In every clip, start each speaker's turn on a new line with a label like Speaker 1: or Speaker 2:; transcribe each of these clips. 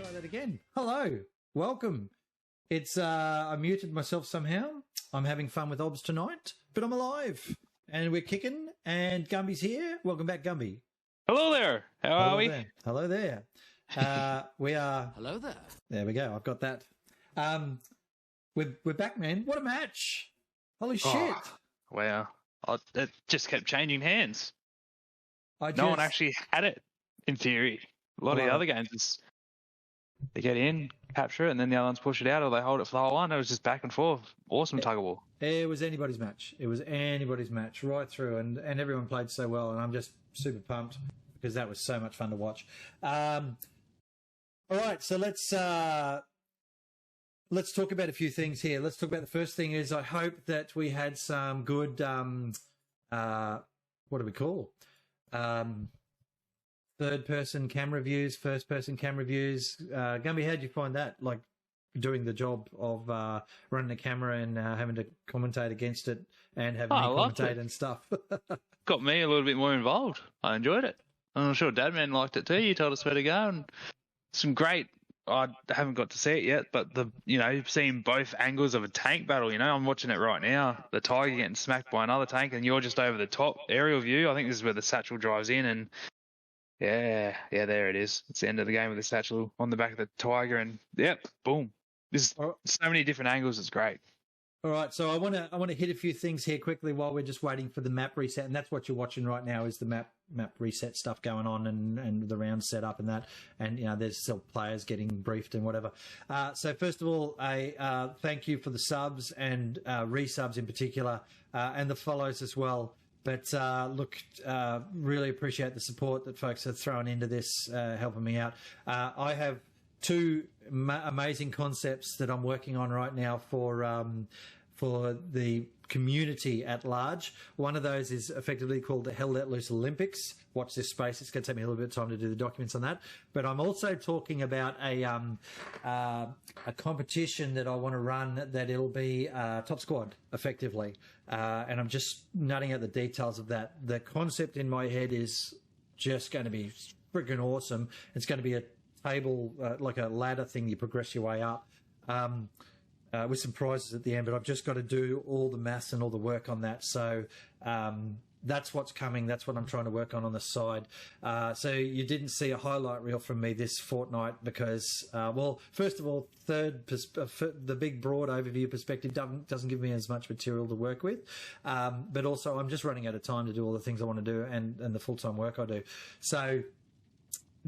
Speaker 1: Try that again. Hello, welcome. It's I muted myself somehow. I'm having fun with OBS tonight, but I'm alive and we're kicking. And Gumby's here. Welcome back, Gumby.
Speaker 2: Hello there. How are we?
Speaker 1: There. Hello there. We are.
Speaker 3: Hello there.
Speaker 1: There we go. I've got that. We're back, man. What a match! Holy shit!
Speaker 2: Wow. It just kept changing hands.
Speaker 1: No
Speaker 2: one actually had it, in theory. A lot of the other games, is they get in, capture it, and then the other ones push it out, or they hold it for the whole one. It was just back and forth. Awesome tug of war.
Speaker 1: It was anybody's match. It was anybody's match right through, and everyone played so well, and I'm just super pumped because that was so much fun to watch. All right, so let's talk about a few things here. Let's talk about the first thing is I hope that we had some good what do we call? Third-person camera views, first-person camera views. Gumby, how'd you find that? Like doing the job of running a camera and having to commentate against it and having me commentate and stuff.
Speaker 2: Got me a little bit more involved. I enjoyed it. I'm sure Dadman liked it too. You told us where to go, and some great. I haven't got to see it yet, but seeing both angles of a tank battle. I'm watching it right now. The Tiger getting smacked by another tank, and you're just over the top aerial view. I think this is where the satchel drives in, and yeah, there it is. It's the end of the game with the satchel on the back of the Tiger, and yep, boom. There's so many different angles. It's great.
Speaker 1: All right, so I want to hit a few things here quickly while we're just waiting for the map reset, and that's what you're watching right now is the map reset stuff going on and the round set up and that, and there's still players getting briefed and whatever. So first of all, I thank you for the subs and resubs in particular, and the follows as well. But really appreciate the support that folks are throwing into this, helping me out. I have two amazing concepts that I'm working on right now for the community at large. One of those is effectively called the Hell Let Loose Olympics. Watch this space. It's going to take me a little bit of time to do the documents on that. But I'm also talking about a competition that I want to run that it'll be top squad, effectively. And I'm just nutting out the details of that. The concept in my head is just going to be freaking awesome. It's going to be a table, like a ladder thing. You progress your way up. With some prizes at the end, but I've just got to do all the maths and all the work on that. So that's what's coming. That's what I'm trying to work on the side. So you didn't see a highlight reel from me this fortnight because, first of all, the big broad overview perspective doesn't give me as much material to work with. But also I'm just running out of time to do all the things I want to do and the full-time work I do. So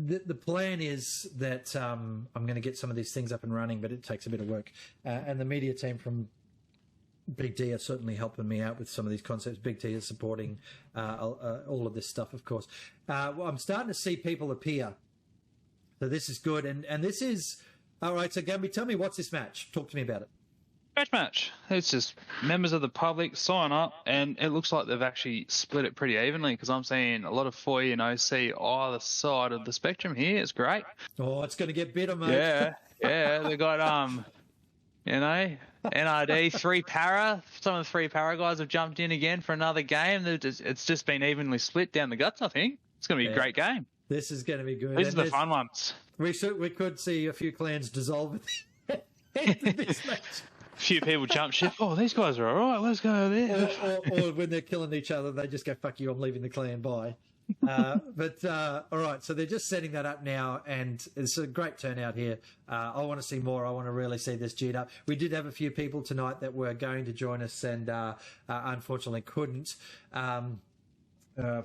Speaker 1: the plan is that I'm going to get some of these things up and running, but it takes a bit of work. And the media team from BiGD are certainly helping me out with some of these concepts. BiGD is supporting all of this stuff, of course. I'm starting to see people appear. So this is good. And this is... All right, so Gumby, tell me, what's this match? Talk to me about it.
Speaker 2: Match. It's just members of the public sign up, and it looks like they've actually split it pretty evenly because I'm seeing a lot of FOI and OC either side of the spectrum here. It's great.
Speaker 1: Oh, it's going to get better, mate.
Speaker 2: Yeah. They got NRD 3 para. Some of the 3 para guys have jumped in again for another game. It's just been evenly split down the guts. I think it's going to be a great game.
Speaker 1: This is going to be good.
Speaker 2: These are the fun ones.
Speaker 1: We could see a few clans dissolve at the end of this match.
Speaker 2: Few people jump ship. Oh, these guys are all right. Let's go there.
Speaker 1: Or when they're killing each other, they just go, fuck you, I'm leaving the clan, bye. But all right, so they're just setting that up now, and it's a great turnout here. I want to see more. I want to really see this G'd up. We did have a few people tonight that were going to join us and unfortunately couldn't.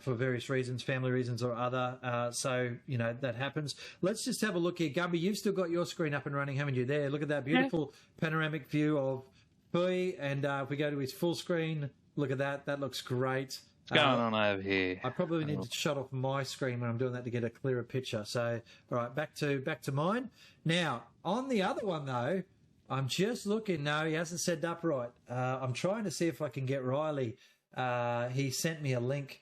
Speaker 1: For various reasons, family reasons or other. So, that happens. Let's just have a look here. Gumby, you've still got your screen up and running, haven't you? There, look at that beautiful panoramic view of Pui. And if we go to his full screen, look at that. That looks great.
Speaker 2: What's going on over here?
Speaker 1: I probably need to shut off my screen when I'm doing that to get a clearer picture. So, all right, back to mine. Now, on the other one, though, I'm just looking. No, he hasn't set it up right. I'm trying to see if I can get Riley. He sent me a link.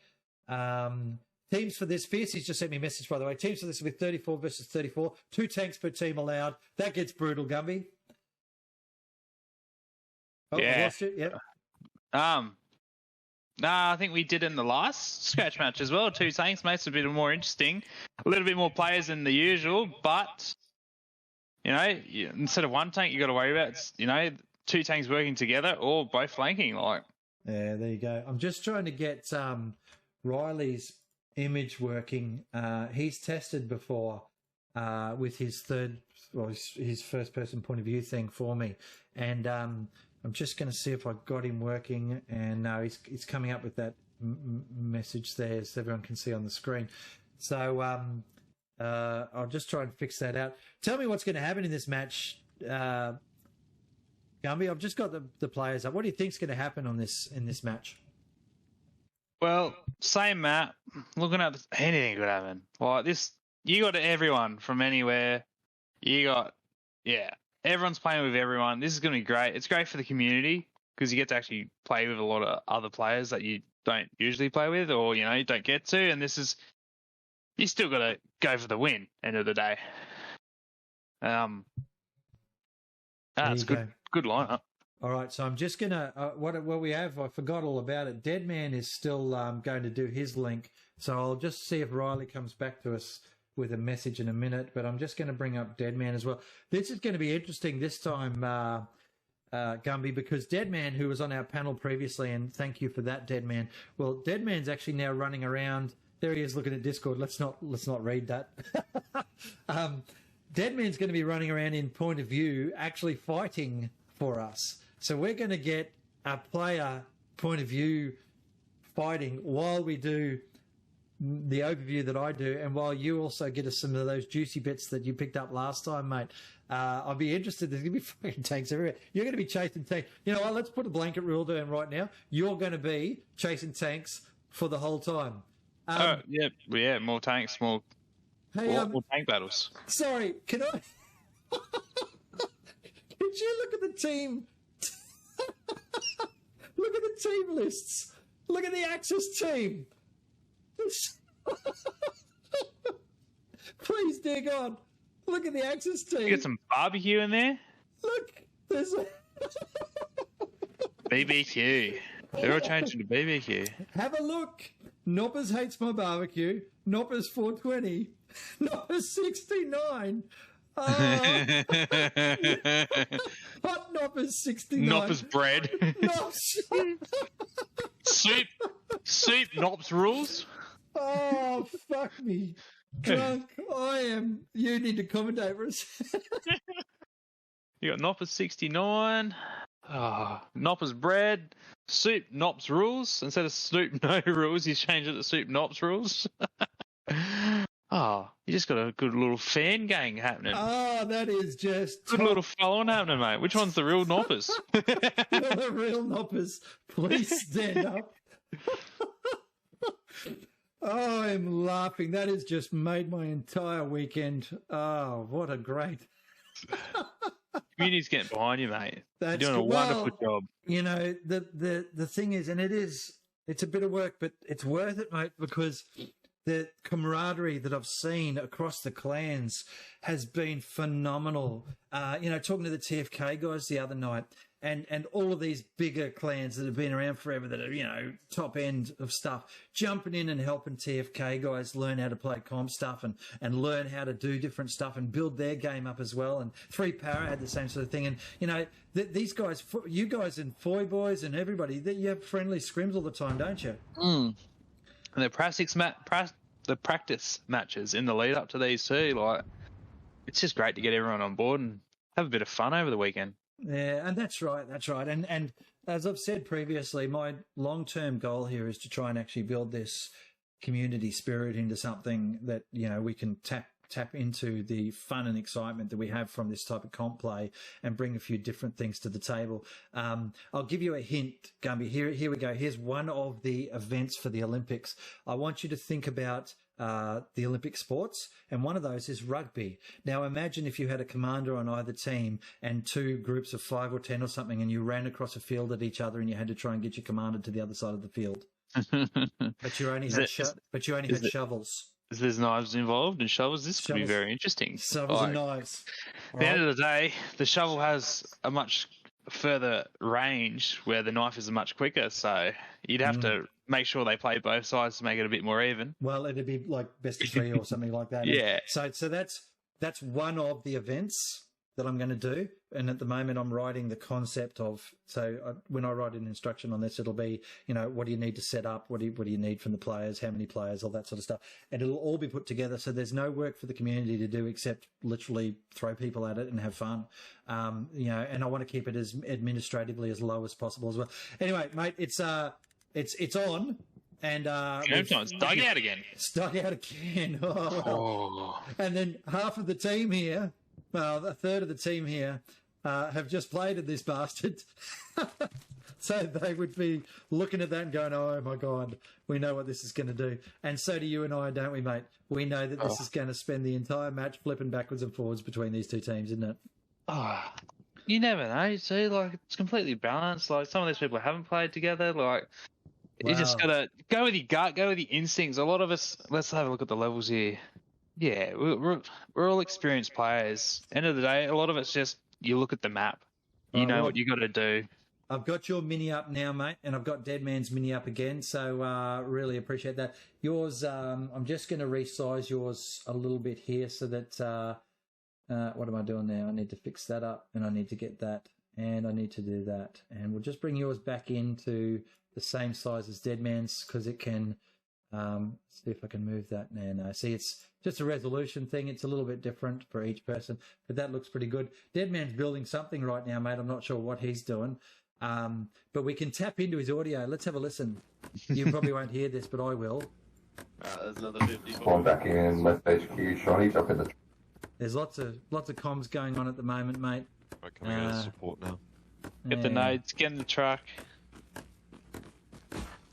Speaker 1: Teams for this, Fiercey's just sent me a message, by the way. Teams for this with 34 versus 34. 2 tanks per team allowed. That gets brutal, Gumby. Oh,
Speaker 2: yeah.
Speaker 1: I lost it. Yep.
Speaker 2: No, I think we did in the last scratch match as well. 2 tanks makes it a bit more interesting. A little bit more players than the usual, but Instead of one tank you got to worry about, it's, two tanks working together or both flanking. Like,
Speaker 1: yeah, there you go. I'm just trying to get Riley's image working. He's tested before with his his first person point of view thing for me, and I'm just going to see if I got him working. And no, he's coming up with that message there, so everyone can see on the screen. So I'll just try and fix that out. Tell me what's going to happen in this match, Gumby. I've just got the players up. What do you think's going to happen in this match?
Speaker 2: Well, same map. Looking at anything could happen. Like this, you got everyone from anywhere. You got, everyone's playing with everyone. This is going to be great. It's great for the community because you get to actually play with a lot of other players that you don't usually play with, or you don't get to. And this is, you still got to go for the win. End of the day. It's good lineup.
Speaker 1: All right, so I'm just gonna what we have. I forgot all about it. Deadman is still going to do his link, so I'll just see if Riley comes back to us with a message in a minute. But I'm just going to bring up Deadman as well. This is going to be interesting this time, Gumby, because Deadman, who was on our panel previously, and thank you for that, Deadman. Well, Deadman's actually now running around. There he is, looking at Discord. Let's not read that. Deadman's going to be running around in point of view, actually fighting for us. So we're going to get a player point of view fighting while we do the overview that I do, and while you also get us some of those juicy bits that you picked up last time, mate. I'll be interested. There's going to be fucking tanks everywhere. You're going to be chasing tanks. You know what? Let's put a blanket rule down right now. You're going to be chasing tanks for the whole time.
Speaker 2: More tanks, more tank battles.
Speaker 1: Sorry, can I? Did you look at the team? Look at the team lists. Look at the Axis team. Please, dear God, look at the Axis team.
Speaker 2: You get some barbecue in there.
Speaker 1: Look, there's
Speaker 2: BBQ. They're all changing to BBQ.
Speaker 1: Have a look. Noppers hates my barbecue. Noppers 420. Noppers 69. Hot Noppers 69.
Speaker 2: Noppers bread. Soup Nops rules.
Speaker 1: Oh, fuck me. Drunk I am. You need to commentate for us.
Speaker 2: You got Noppers 69. Noppers bread. Soup Nops rules. Instead of Soup No rules, you change it to Soup Nops rules. You just got a good little fan gang happening.
Speaker 1: Oh, that is just
Speaker 2: good little following happening, mate. Which one's the real Noppers?
Speaker 1: You're the real Noppers. Please stand up. Oh, I'm laughing. That has just made my entire weekend. Oh, what a great.
Speaker 2: Community's getting behind you, mate. You're doing a wonderful job.
Speaker 1: You know, the thing is, and it's a bit of work, but it's worth it, mate, because the camaraderie that I've seen across the clans has been phenomenal. Talking to the TFK guys the other night, and all of these bigger clans that have been around forever that are, top end of stuff, jumping in and helping TFK guys learn how to play comp stuff and learn how to do different stuff and build their game up as well. And 3 Power had the same sort of thing. And, these guys, you guys and Foy Boys and everybody, you have friendly scrims all the time, don't you?
Speaker 2: Mm. And the practice matches in the lead up to these too, it's just great to get everyone on board and have a bit of fun over the weekend.
Speaker 1: Yeah, and that's right. And as I've said previously, my long-term goal here is to try and actually build this community spirit into something that, we can tap into the fun and excitement that we have from this type of comp play and bring a few different things to the table. I'll give you a hint, Gumby. Here we go. Here's one of the events for the Olympics. I want you to think about the Olympic sports, and one of those is rugby. Now imagine if you had a commander on either team and 2 groups of 5 or 10 or something, and you ran across a field at each other and you had to try and get your commander to the other side of the field. But you only had shovels.
Speaker 2: There's knives involved and shovels. This could be very interesting.
Speaker 1: Shovels and knives.
Speaker 2: At the end of the day, the shovel has a much further range where the knife is much quicker. So you'd have to make sure they play both sides to make it a bit more even.
Speaker 1: Well, it'd be like best of 3 or something like that.
Speaker 2: Yeah.
Speaker 1: So that's one of the events. that I'm going to do. And at the moment, I'm writing the concept of, when I write an instruction on this, it'll be, what do you need to set up? What do you need from the players? How many players? All that sort of stuff. And it'll all be put together. So there's no work for the community to do except literally throw people at it and have fun. And I want to keep it as administratively as low as possible as well. Anyway, mate, it's on. And
Speaker 2: game time. It's dug out again.
Speaker 1: It's dug out again. And then half of the team here, well, a third of the team here have just played at this bastard. So they would be looking at that and going, oh, my God, we know what this is going to do. And so do you and I, don't we, mate? We know that this is going to spend the entire match flipping backwards and forwards between these two teams, isn't it?
Speaker 2: Oh, you never know. See, it's completely balanced. Some of these people haven't played together. You just got to go with your gut, go with your instincts. A lot of us, let's have a look at the levels here. Yeah, we're all experienced players. End of the day, a lot of it's just you look at the map. You know what you got to do.
Speaker 1: I've got your mini up now, mate, and I've got Deadman's mini up again, so really appreciate that. Yours, I'm just going to resize yours a little bit here so that, what am I doing now? I need to fix that up, and I need to get that, and I need to do that. And we'll just bring yours back into the same size as Deadman's because it can, see if I can move that. No. See, it's just a resolution thing. It's a little bit different for each person, but that looks pretty good. Deadman's building something right now, mate. I'm not sure what he's doing. But we can tap into his audio. Let's have a listen. You probably won't hear this, but I will.
Speaker 2: There's another 50.
Speaker 3: Spawn back in left HQ. Shiny up in the.
Speaker 1: There's lots of comms going on at the moment, mate.
Speaker 4: Right, coming out of support now.
Speaker 2: Get the nades, get in the truck.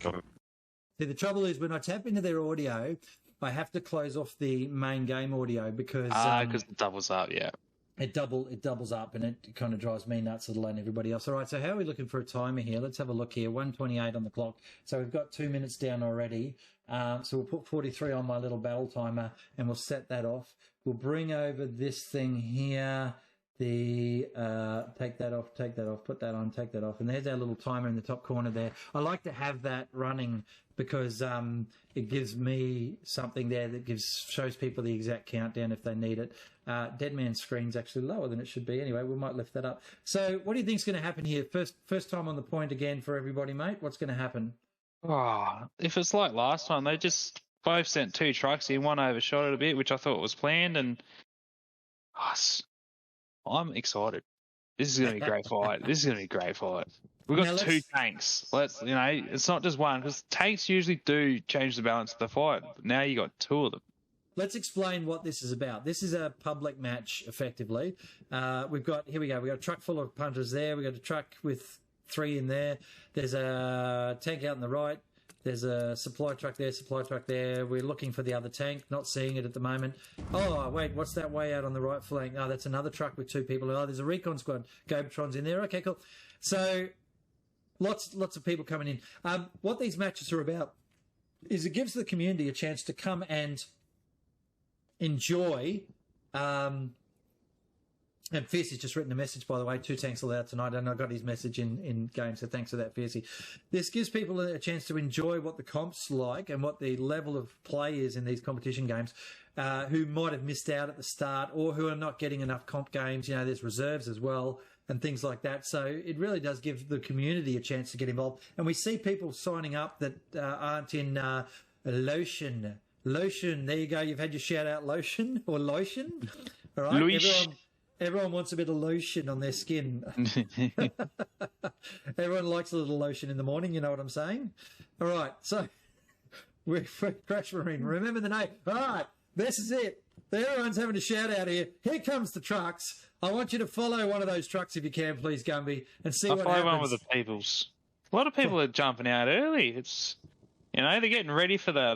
Speaker 1: See, the trouble is when I tap into their audio, I have to close off the main game audio because
Speaker 2: it doubles up, yeah.
Speaker 1: It doubles up, and it kind of drives me nuts, let alone everybody else. All right, so how are we looking for a timer here? Let's have a look here. 1:28 on the clock. So we've got 2 minutes down already. So we'll put 43 on my little battle timer, and we'll set that off. We'll bring over this thing here. Take that off, put that on, take that off. And there's our little timer in the top corner there. I like to have that running because it gives me something there that shows people the exact countdown if they need it. Deadman's screen's actually lower than it should be. Anyway, we might lift that up. So what do you think's going to happen here? First time on the point again for everybody, mate. What's going to happen?
Speaker 2: Oh, if it's like last time, they just both sent 2 trucks in. One overshot it a bit, which I thought was planned, and I'm excited. This is going to be a great fight. We've got 2 tanks. It's not just one, because tanks usually do change the balance of the fight. But now you got 2 of them.
Speaker 1: Let's explain what this is about. This is a public match, effectively. Here we go. We've got a truck full of punters there. We've got a truck with 3 in there. There's a tank out on the right. There's a supply truck there. We're looking for the other tank, not seeing it at the moment. Oh, wait, what's that way out on the right flank? Oh, that's another truck with 2 people. Oh, there's a recon squad. Gobotron's in there. Okay, cool. So lots of people coming in. What these matches are about is it gives the community a chance to come and enjoy. And Fiercey's just written a message, by the way, 2 tanks allowed tonight, and I got his message in game, so thanks for that, Fiercey. This gives people a chance to enjoy what the comp's like and what the level of play is in these competition games, who might have missed out at the start or who are not getting enough comp games. There's reserves as well and things like that. So it really does give the community a chance to get involved. And we see people signing up that aren't in Lotion. Lotion, there you go. You've had your shout-out, Lotion or Lotion. All right, Everyone wants a bit of lotion on their skin. Everyone likes a little lotion in the morning, you know what I'm saying? All right, so we're Crash Marine. Remember the name. All right, this is it. Everyone's having a shout-out here. Here comes the trucks. I want you to follow one of those trucks if you can, please, Gumby, and see what happens.
Speaker 2: I'll follow one with the peoples. A lot of people are jumping out early. It's, they're getting ready for that,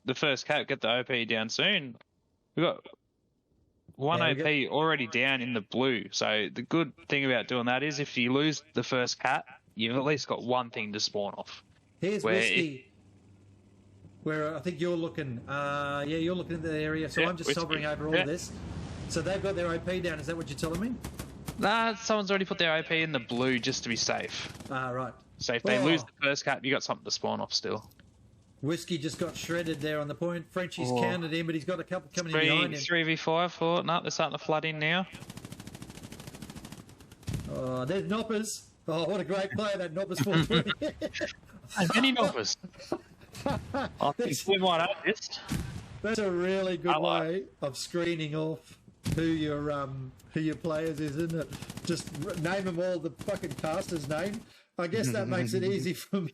Speaker 2: the first cap, get the OP down soon. We've got... One OP already down in the blue. So the good thing about doing that is if you lose the first cat, you've at least got one thing to spawn off.
Speaker 1: Here's Whiskey, where I think you're looking. You're looking at the area. So I'm just hovering over all of this. So they've got their OP down. Is that what you're telling me?
Speaker 2: Nah, someone's already put their OP in the blue just to be safe.
Speaker 1: Right.
Speaker 2: So if they lose the first cat, you got something to spawn off still.
Speaker 1: Whiskey just got shredded there on the point. Frenchie's counted him, but he's got a couple coming in behind him.
Speaker 2: 3v5 for... No, they're starting to flood in now.
Speaker 1: Oh, there's Noppers. Oh, what a great player that Noppers 420.
Speaker 2: Many Noppers. I think we might have this.
Speaker 1: That's a really good way of screening off who your players is, isn't it? Just name them all, the fucking caster's name. I guess that makes it easy for me,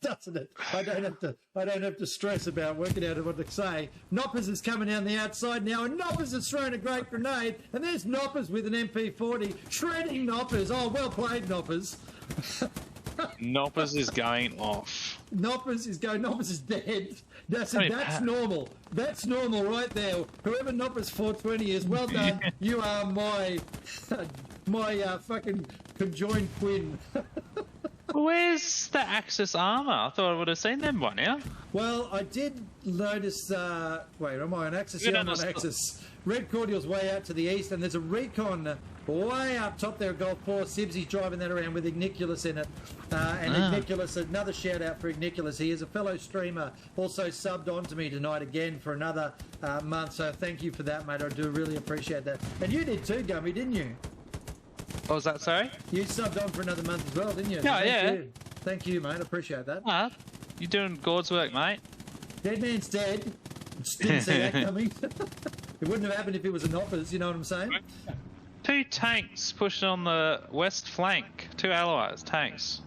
Speaker 1: doesn't it? I don't have to stress about working out what to say. Noppers is coming down the outside now, and Noppers has thrown a great grenade, and there's Noppers with an MP40 shredding Noppers. Oh, well played, Noppers.
Speaker 2: Noppers is going off.
Speaker 1: Noppers is dead. That's normal. That's normal right there. Whoever Noppers 420 is, well done. You are my fucking conjoined twin.
Speaker 2: Where's the Axis armor? I thought I would have seen them by now.
Speaker 1: Well, I did notice. Wait, am I on Axis? Yeah, I'm on Axis. Red Cordial's way out to the east, and there's a recon way up top there, Golf 4. Sibsy's driving that around with Igniculus in it. And Igniculus, another shout out for Igniculus. He is a fellow streamer, also subbed on to me tonight again for another month. So thank you for that, mate. I do really appreciate that. And you did too, Gummy, didn't you?
Speaker 2: What was that, sorry?
Speaker 1: You subbed on for another month as well, didn't you?
Speaker 2: Yeah, yeah.
Speaker 1: Thank you, mate. I appreciate that.
Speaker 2: You're doing God's work, mate.
Speaker 1: Dead man's dead. Just didn't see that coming. It wouldn't have happened if it was a Noppers, you know what I'm saying?
Speaker 2: 2 tanks pushing on the west flank. 2 allies, tanks.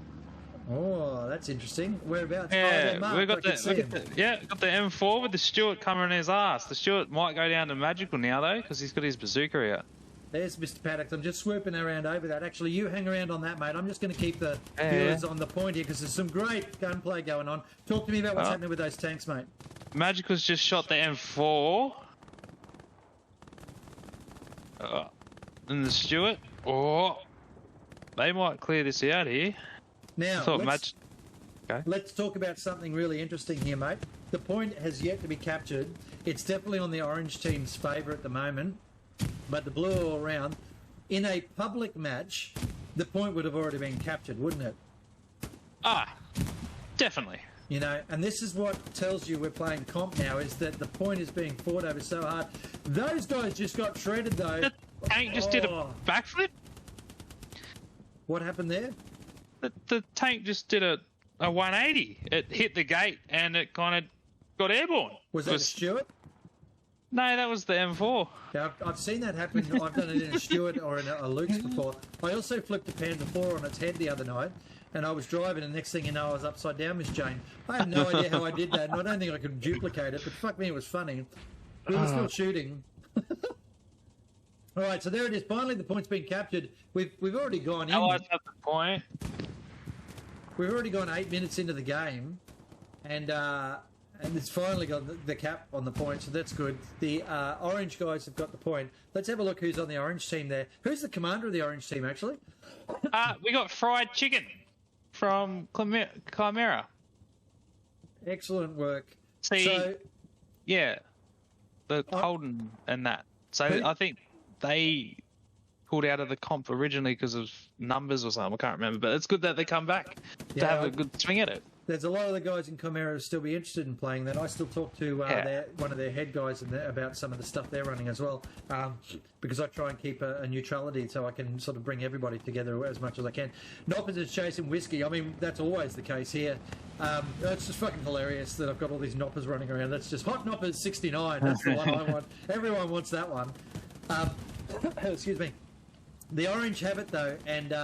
Speaker 1: Oh, that's interesting. Whereabouts?
Speaker 2: Yeah,
Speaker 1: oh,
Speaker 2: we got the M4 with the Stuart coming in his ass. The Stuart might go down to magical now though, because he's got his bazooka out.
Speaker 1: There's Mr. Paddock. I'm just swooping around over that. Actually, you hang around on that, mate. I'm just going to keep the viewers on the point here because there's some great gunplay going on. Talk to me about what's happening with those tanks, mate.
Speaker 2: Magical's just shot the M4. And the Stuart. Oh, they might clear this out here.
Speaker 1: Now, let's talk about something really interesting here, mate. The point has yet to be captured. It's definitely on the orange team's favour at the moment. But the blue all around, in a public match, the point would have already been captured, wouldn't it?
Speaker 2: Definitely.
Speaker 1: You know, and this is what tells you we're playing comp now, is that the point is being fought over so hard. Those guys just got shredded, though.
Speaker 2: The tank just did a backflip.
Speaker 1: What happened there?
Speaker 2: The tank just did a 180. It hit the gate and it kind of got airborne.
Speaker 1: Was that a Stuart?
Speaker 2: No, that was the M4.
Speaker 1: Yeah, I've seen that happen. I've done it in a Stuart or in a Luke's before. I also flipped a Panda 4 on its head the other night, and I was driving, and next thing you know, I was upside down, Miss Jane. I have no idea how I did that, and I don't think I could duplicate it, but fuck me, it was funny. We were still shooting. All right, so there it is. Finally, the point's been captured. We've already gone in.
Speaker 2: Allies at the point.
Speaker 1: We've already gone 8 minutes into the game, and it's finally got the cap on the point, so that's good. The orange guys have got the point. Let's have a look who's on the orange team there. Who's the commander of the orange team, actually?
Speaker 2: We got Fried Chicken from Chimera.
Speaker 1: Excellent work.
Speaker 2: The Holden and that. So I think they pulled out of the comp originally because of numbers or something. I can't remember, but it's good that they come back to have a good swing at it.
Speaker 1: There's a lot of the guys in Chimera who still be interested in playing that. I still talk to one of their head guys about some of the stuff they're running as well, because I try and keep a neutrality so I can sort of bring everybody together as much as I can. Noppers is chasing Whiskey. I mean, that's always the case here. It's just fucking hilarious that I've got all these Noppers running around. That's just Hot Noppers 69. That's the one I want. Everyone wants that one. Excuse me. The Orange have it, though, and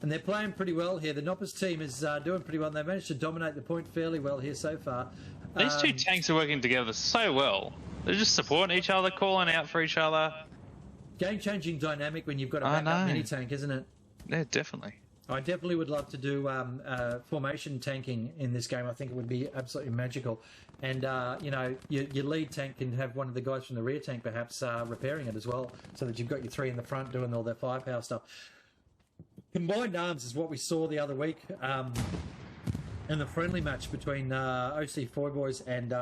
Speaker 1: they're playing pretty well here. The Noppers team is doing pretty well. They've managed to dominate the point fairly well here so far.
Speaker 2: These two tanks are working together so well. They're just supporting each other, calling out for each other.
Speaker 1: Game-changing dynamic when you've got a backup mini-tank, isn't it?
Speaker 2: Yeah, definitely.
Speaker 1: I definitely would love to do formation tanking in this game. I think it would be absolutely magical. And, your lead tank can have one of the guys from the rear tank perhaps repairing it as well, so that you've got your 3 in the front doing all their firepower stuff. Combined arms is what we saw the other week in the friendly match between OC Foy Boys and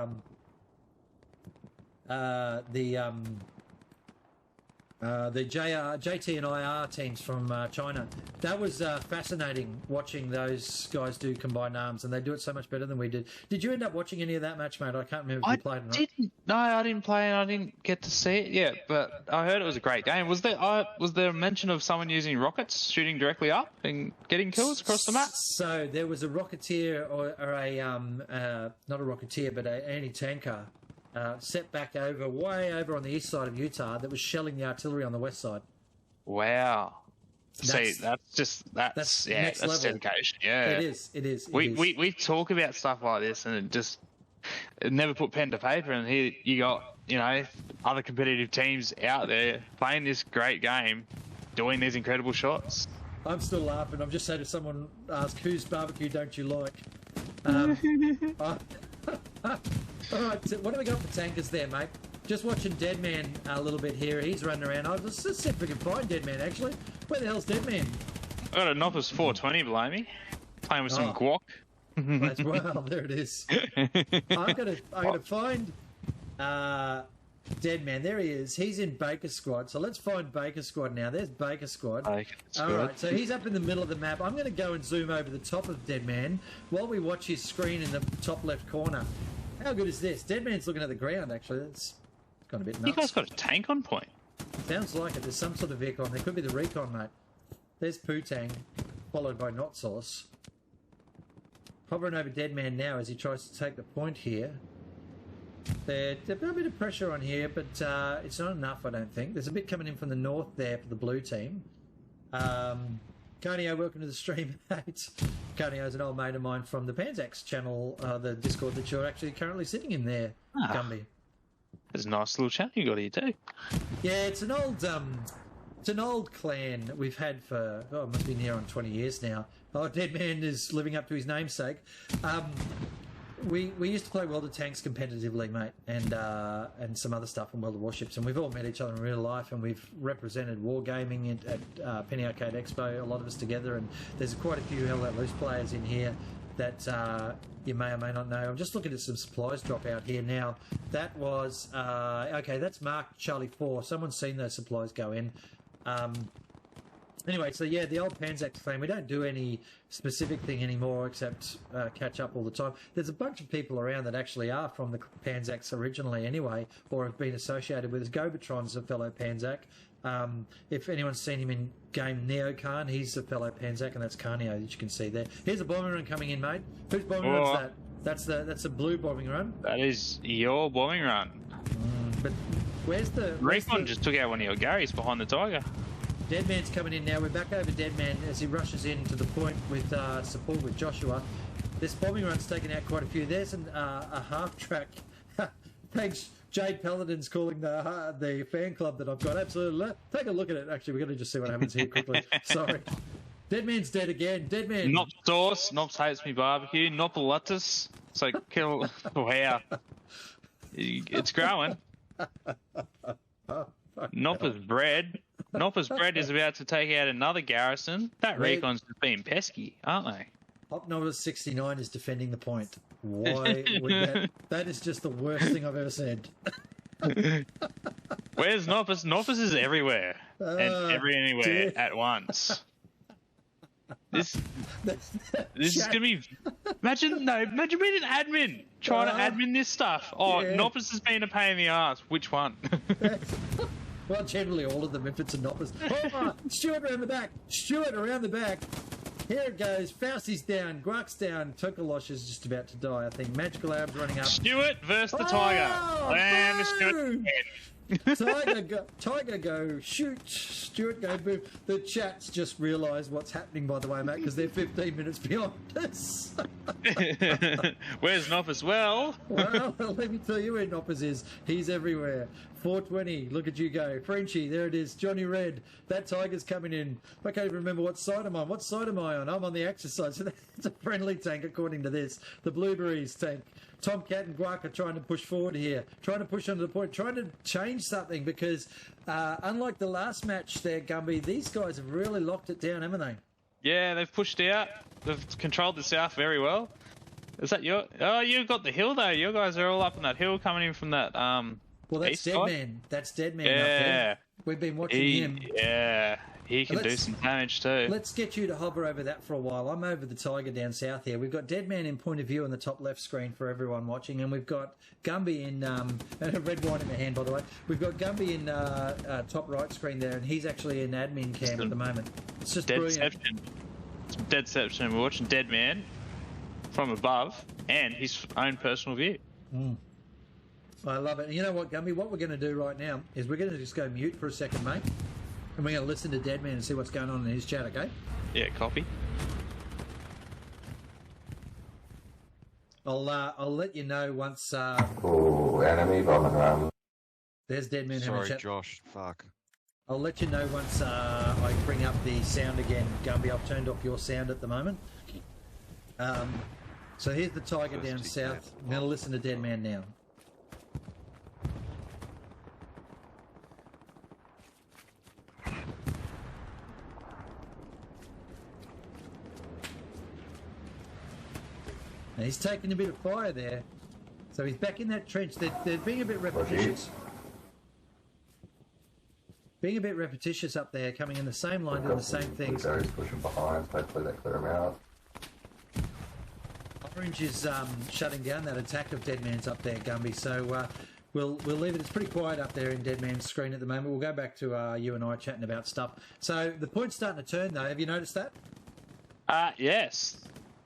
Speaker 1: The JT and IR teams from China. That was fascinating watching those guys do combined arms, and they do it so much better than we did. Did you end up watching any of that match, mate? I can't remember if you played or not.
Speaker 2: Didn't. No, I didn't play, and I didn't get to see it yet. But I heard it was a great game. Was there a mention of someone using rockets, shooting directly up and getting kills across the map?
Speaker 1: So there was a Rocketeer or a not a Rocketeer, but an anti-tanker. Set back way over on the east side of Utah that was shelling the artillery on the west side.
Speaker 2: Wow. That's next level. Dedication. Yeah,
Speaker 1: it is.
Speaker 2: We talk about stuff like this, and it never put pen to paper. And here you got other competitive teams out there playing this great game, doing these incredible shots.
Speaker 1: I'm still laughing. I'm just saying, if someone asks, whose barbecue don't you like? All right, so what do we got for tankers there, mate? Just watching Deadman a little bit here. He's running around. I'll just see if we can find Deadman, actually. Where the hell's Deadman?
Speaker 2: I got a Noppers 420 below me. Playing with some guac.
Speaker 1: Well, there it is. I gotta find Deadman. There he is. He's in Baker Squad. So let's find Baker Squad now. There's Baker Squad. All right, so he's up in the middle of the map. I'm going to go and zoom over the top of Deadman while we watch his screen in the top left corner. How good is this? Deadman's looking at the ground, actually. That's gone a bit nuts.
Speaker 2: You guys got a tank on point.
Speaker 1: Sounds like it. There's some sort of vehicle on there. Could be the recon, mate. There's Poo-Tang, followed by Not Sauce. Hovering over Deadman now as he tries to take the point here. There's a bit of pressure on here, but it's not enough, I don't think. There's a bit coming in from the north there for the blue team. Carnio, welcome to the stream, mate. Carnio's an old mate of mine from the Panzax channel, the Discord that you're actually currently sitting in there, Gumby.
Speaker 2: There's a nice little channel you got here too. Yeah,
Speaker 1: it's an old clan that we've had for, it must be near on 20 years now. Oh, Deadman is living up to his namesake. We used to play World of Tanks competitively, mate, and some other stuff on World of Warships, and we've all met each other in real life, and we've represented wargaming at Penny Arcade Expo, a lot of us together, and there's quite a few Hell Let Loose players in here that you may or may not know. I'm just looking at some supplies drop out here now. That was, okay, that's Mark Charlie 4. Someone's seen those supplies go in. Anyway, so yeah, the old Panzax clan, we don't do any specific thing anymore except catch up all the time. There's a bunch of people around that actually are from the Panzax originally anyway, or have been associated with us. Gobatron's a fellow Panzac. If anyone's seen him in game Neocon, he's a fellow Panzac, and that's Carnio that you can see there. Here's a bombing run coming in, mate. Whose bombing run's that? That's a blue bombing run.
Speaker 2: That is your bombing run.
Speaker 1: But where's the...
Speaker 2: Recon just took out one of your Garys behind the Tiger.
Speaker 1: Deadman's coming in now. We're back over Deadman as he rushes in to the point with support with Joshua. This bombing run's taken out quite a few. There's a half track. Thanks, Jade Paladin's calling the fan club that I've got. Absolutely. Take a look at it. Actually, we've got to just see what happens here quickly. Sorry. Deadman's dead again. Deadman.
Speaker 2: Not sauce. Not hates me barbecue. Not lettuce. So kill. Wow. It's growing. Nopper's bread. Nopper's bread is about to take out another garrison. That recon's just being pesky, aren't they?
Speaker 1: Hop Novice 69 is defending the point. Why would that? That is just the worst thing I've ever said.
Speaker 2: Where's Noppers? Noppers is everywhere and anywhere at once. This is gonna be. Imagine being an admin trying to admin this stuff. Oh, yeah. Noppers has been a pain in the ass. Which one?
Speaker 1: Well, generally all of them, if it's a Noppers. Oh, Stuart around the back. Stuart around the back. Here it goes. Fausti's down. Guac's down. Tokolosh is just about to die, I think. Magical Arms running up.
Speaker 2: Stuart versus the Tiger. And Stuart.
Speaker 1: Tiger go, shoot. Stuart go, boom. The chat's just realised what's happening, by the way, mate, because they're 15 minutes beyond us.
Speaker 2: Where's Noppers? Well,
Speaker 1: let me tell you where Noppers is. He's everywhere. 420, look at you go. Frenchie, there it is. Johnny Red. That Tiger's coming in. I can't even remember what side am I on. What side am I on? I'm on the Axis side. So that's a friendly tank, according to this. The Blueberries tank. Tomcat and Guac are trying to push forward here, trying to push onto the point, trying to change something because unlike the last match there, Gumby, these guys have really locked it down, haven't they?
Speaker 2: Yeah, they've pushed out. They've controlled the south very well. Is that your... Oh, you've got the hill, though. You guys are all up on that hill coming in from that...
Speaker 1: Well, that's Deadman. That's Deadman.
Speaker 2: Yeah.
Speaker 1: We've been watching him.
Speaker 2: Yeah, he can do some damage too.
Speaker 1: Let's get you to hover over that for a while. I'm over the Tiger down south here. We've got Deadman in point of view on the top left screen for everyone watching, and we've got Gumby in and a red wine in the hand, by the way. We've got Gumby in top right screen there, and he's actually in admin cam at the moment. It's just brilliant.
Speaker 2: It's Deadception. We're watching Deadman from above and his own personal view.
Speaker 1: I love it. And you know what, Gumby? What we're going to do right now is we're going to just go mute for a second, mate. And we're going to listen to Deadman and see what's going on in his chat, okay?
Speaker 2: Yeah, copy.
Speaker 1: I'll let you know once...
Speaker 3: Oh, enemy bombing run.
Speaker 1: There's Deadman having a
Speaker 4: Sorry,
Speaker 1: chat.
Speaker 4: Josh. Fuck.
Speaker 1: I'll let you know once I bring up the sound again, Gumby. I've turned off your sound at the moment. So here's the Tiger down south. I'm going to listen to Deadman now. And he's taking a bit of fire there. So he's back in that trench. They're being a bit repetitious. Being a bit repetitious up there, coming in the same line, doing the same things.
Speaker 3: He's pushing behind, hopefully they clear him out.
Speaker 1: Orange is shutting down that attack of Deadman's up there, Gumby. So we'll leave it. It's pretty quiet up there in Deadman's screen at the moment. We'll go back to you and I chatting about stuff. So the point's starting to turn, though. Have you noticed that?
Speaker 2: Yes.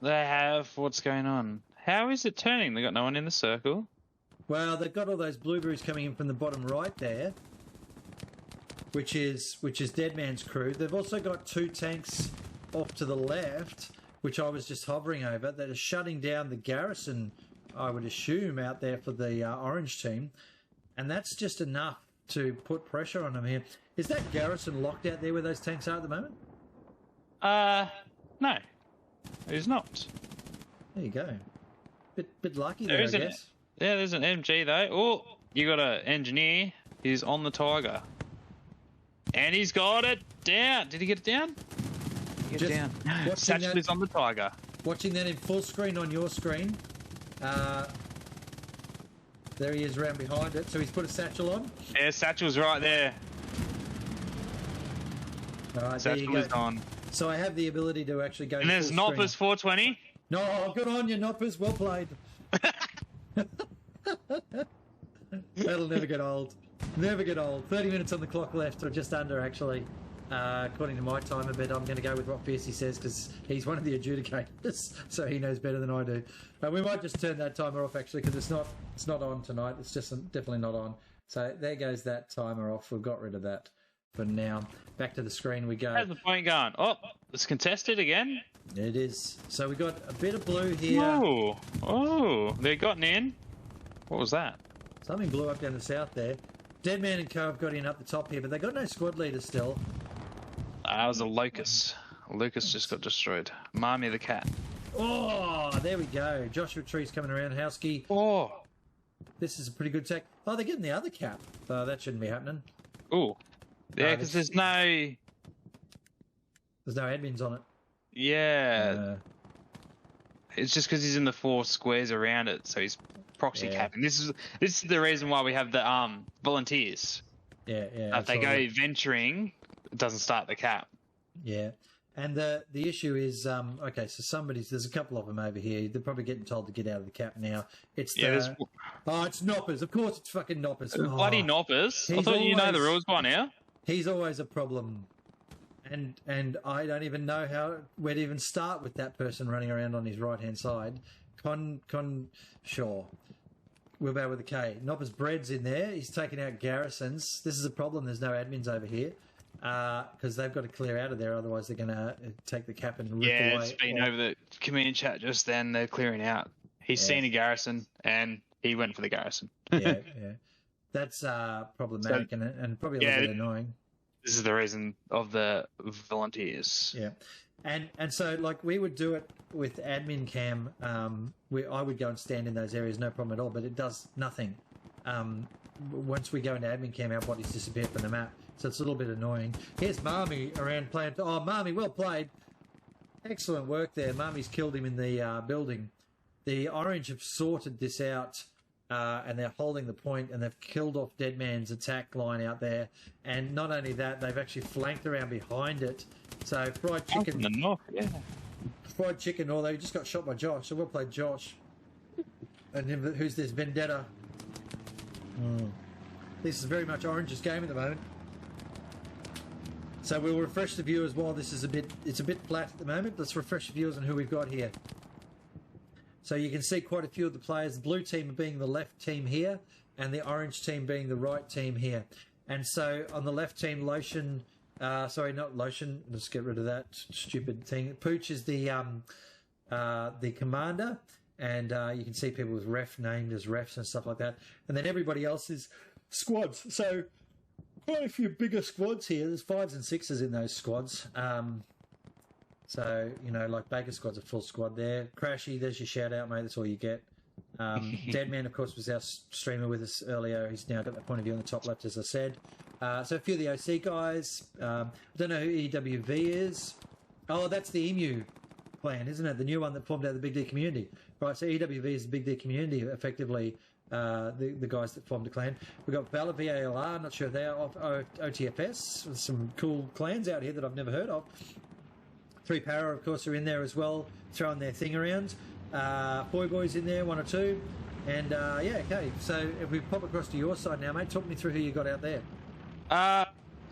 Speaker 2: They have. What's going on? How is it turning? They got no one in the circle.
Speaker 1: Well, they've got all those blueberries coming in from the bottom right there, which is Deadman's crew. They've also got 2 tanks off to the left, which I was just hovering over, that are shutting down the garrison, I would assume, out there for the orange team. And that's just enough to put pressure on them here. Is that garrison locked out there where those tanks are at the moment?
Speaker 2: No. It is not.
Speaker 1: There you go. Bit lucky there, I guess.
Speaker 2: Yeah, there's an MG though. Oh, you got an engineer. He's on the Tiger. And he's got it down. Did he get it down? Get it down. Satchel is on the Tiger.
Speaker 1: Watching that in full screen on your screen. There he is around behind it. So he's put a satchel on.
Speaker 2: Yeah, Satchel's right there.
Speaker 1: All right,
Speaker 2: Satchel is on.
Speaker 1: So I have the ability to actually go.
Speaker 2: And there's Noppers 420.
Speaker 1: No, good on you, Noppers. Well played. That'll never get old. Never get old. 30 minutes on the clock left, or just under, actually. According to my timer, but I'm going to go with what Fiercey says because he's one of the adjudicators, so he knows better than I do. We might just turn that timer off, actually, because it's not on tonight. It's just definitely not on. So there goes that timer off. We've got rid of that for now. Back to the screen we go.
Speaker 2: How's the point going? Oh, it's contested again.
Speaker 1: It is. So we got a bit of blue here.
Speaker 2: Oh, they've gotten in. What was that?
Speaker 1: Something blew up down the south there. Deadman and Co have got in up the top here, but they got no squad leader still.
Speaker 2: That was a Locust. Lucas just got destroyed. Marmy the cat.
Speaker 1: Oh, there we go. Joshua Tree's coming around. Housekey.
Speaker 2: Oh.
Speaker 1: This is a pretty good tech. Oh, they're getting the other cap. That shouldn't be happening.
Speaker 2: Oh. Yeah, because there's no
Speaker 1: admins on it.
Speaker 2: Yeah. It's just because he's in the 4 squares around it, so he's proxy capping. This is the reason why we have the volunteers.
Speaker 1: Yeah.
Speaker 2: If they go venturing, it doesn't start the cap.
Speaker 1: Yeah. And the issue is, okay, so there's a couple of them over here. They're probably getting told to get out of the cap now. It's it's Noppers. Of course, it's fucking Noppers.
Speaker 2: Bloody Noppers. I thought you know the rules by now.
Speaker 1: He's always a problem. And I don't even know where to even start with that person running around on his right-hand side. Shaw. Wilbur with a K. Noppers Bread's in there. He's taking out garrisons. This is a problem. There's no admins over here. Because they've got to clear out of there, otherwise they're going to take the cap and rip away.
Speaker 2: Yeah, it's been over the command chat just then. They're clearing out. He's seen a garrison, and he went for the garrison.
Speaker 1: yeah. That's problematic and probably a little bit annoying.
Speaker 2: This is the reason of the volunteers.
Speaker 1: Yeah. And so, like, we would do it with admin cam. I would go and stand in those areas, no problem at all, but it does nothing. Once we go into admin cam, our bodies disappear from the map. So it's a little bit annoying. Here's Marmy around playing. Oh, Marmy, well played. Excellent work there. Marmy's killed him in the building. The Orange have sorted this out and they're holding the point, and they've killed off Deadman's attack line out there. And not only that, they've actually flanked around behind it. So fried chicken, fried chicken. Although he just got shot by Josh, so well played, Josh. And who's this? Vendetta. This is very much Orange's game at the moment. So we'll refresh the viewers while this is it's a bit flat at the moment. Let's refresh the viewers on who we've got here. So you can see quite a few of the players. The blue team being the left team here, and the orange team being the right team here. And so on the left team, Lotion, sorry, not Lotion. Let's get rid of that stupid thing. Pooch is the commander, and you can see people with ref named as refs and stuff like that. And then everybody else is squads. So quite a few bigger squads here. There's 5s and 6s in those squads. So, you know, like Baker Squad's a full squad there. Crashy, there's your shout out, mate. That's all you get. Deadman, of course, was our streamer with us earlier. He's now got that point of view on the top left, as I said. So a few of the OC guys. I don't know who EWV is. Oh, that's the Emu clan, isn't it? The new one that formed out of the BiGD community. Right, so EWV is the BiGD community, effectively. The guys that formed a clan. We've got Valor VALR, not sure if they are off OTFS. Some cool clans out here that I've never heard of. 3 Para, of course, are in there as well, throwing their thing around. Boy's in there, 1 or 2. And yeah, okay. So if we pop across to your side now, mate, talk me through who you got out there.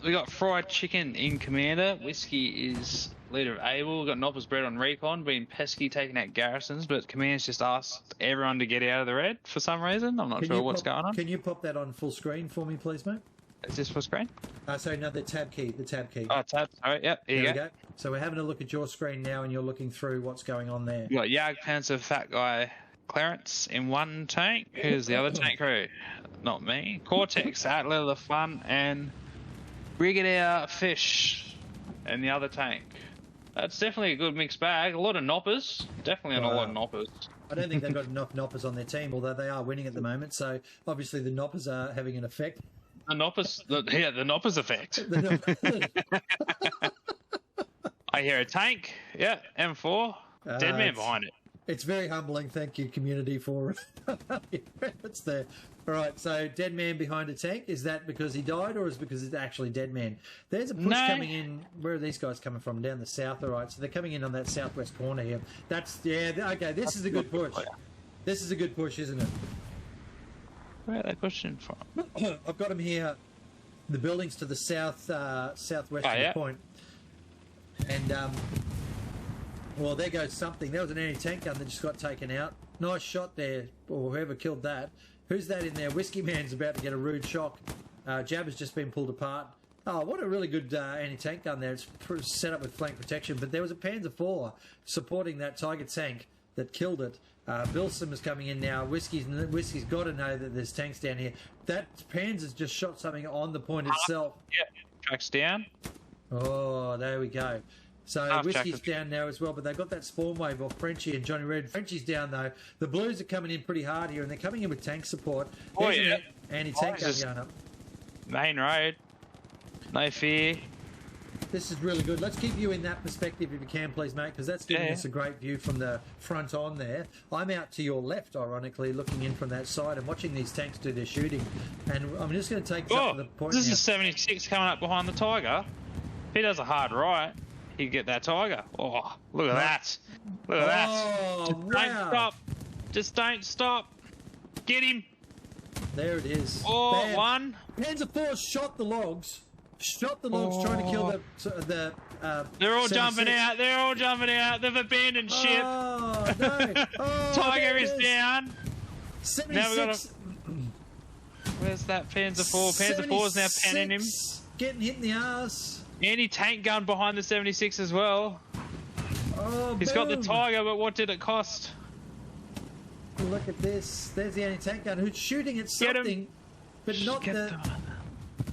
Speaker 2: We got Fried Chicken in Commander. Whiskey is leader of Able. We've got Nopper's Bread on Recon, being pesky, taking out garrisons, but Command's just asked everyone to get out of the red for some reason. I'm not sure what's going on.
Speaker 1: Can you pop that on full screen for me, please, mate?
Speaker 2: Is this full screen?
Speaker 1: Sorry, no, the tab key.
Speaker 2: Oh, tab. All right, yep, here you go.
Speaker 1: So we're having a look at your screen now, and you're looking through what's going on there.
Speaker 2: You got Yag Panzer, Fat Guy, Clarence in one tank. Who's the other tank crew? Not me. Cortex, Atler, the Fun, and Brigadier Fish in the other tank. That's definitely a good mixed bag. A lot of noppers. Definitely a lot of noppers.
Speaker 1: I don't think they've got enough noppers on their team, although they are winning at the moment. So obviously the noppers are having an effect.
Speaker 2: The noppers effect. I hear a tank. Yeah, M4. Deadman behind it.
Speaker 1: It's very humbling. Thank you, community, for it's there. All right, so Deadman behind a tank. Is that because he died, or is it because it's actually Deadman? There's a push coming in. Where are these guys coming from? Down the south, all right. So they're coming in on that southwest corner here. That's, yeah, okay, this is a good push. This is a good push, isn't it?
Speaker 2: Where are they pushing from?
Speaker 1: I've got them here. The buildings to the southwest of the point. And, well, there goes something. There was an anti-tank gun that just got taken out. Nice shot there, or whoever killed that. Who's that in there? Whiskey Man's about to get a rude shock. Jab has just been pulled apart. Oh, what a really good anti-tank gun there. It's set up with flank protection. But there was a Panzer IV supporting that Tiger tank that killed it. Bilson is coming in now. Whiskey's got to know that there's tanks down here. That Panzer's just shot something on the point itself.
Speaker 2: Yeah, tracks down.
Speaker 1: Oh, there we go. So Whiskey's down now as well, but they've got that spawn wave off Frenchie and Johnny Red. Frenchie's down though. The Blues are coming in pretty hard here, and they're coming in with tank support.
Speaker 2: Oh, yeah.
Speaker 1: Anti-tank gun going up.
Speaker 2: Main road. No fear.
Speaker 1: This is really good. Let's keep you in that perspective if you can, please, mate, because that's giving us a great view from the front on there. I'm out to your left, ironically, looking in from that side and watching these tanks do their shooting. And I'm just going to take up to the point
Speaker 2: this
Speaker 1: now.
Speaker 2: is 76 coming up behind the Tiger. If he does a hard right, he'd get that Tiger. Oh, look at that. Look at that.
Speaker 1: Oh,
Speaker 2: Just don't stop. Just don't stop. Get him.
Speaker 1: There it is.
Speaker 2: Oh,
Speaker 1: Bam.
Speaker 2: one.
Speaker 1: Panzer IV shot the logs. Shot the logs trying to kill the
Speaker 2: they're all
Speaker 1: 76.
Speaker 2: jumping out. They're all jumping out. They've abandoned ship.
Speaker 1: Oh, no. Oh,
Speaker 2: Tiger is down.
Speaker 1: 76.
Speaker 2: Now we got Where's that Panzer IV? Panzer IV is now panning him.
Speaker 1: Getting hit in the ass.
Speaker 2: Anti-tank gun behind the 76 as well.
Speaker 1: Oh,
Speaker 2: He's got the Tiger, but what did it cost?
Speaker 1: Look at this. There's the anti-tank gun who's shooting at something, but not the...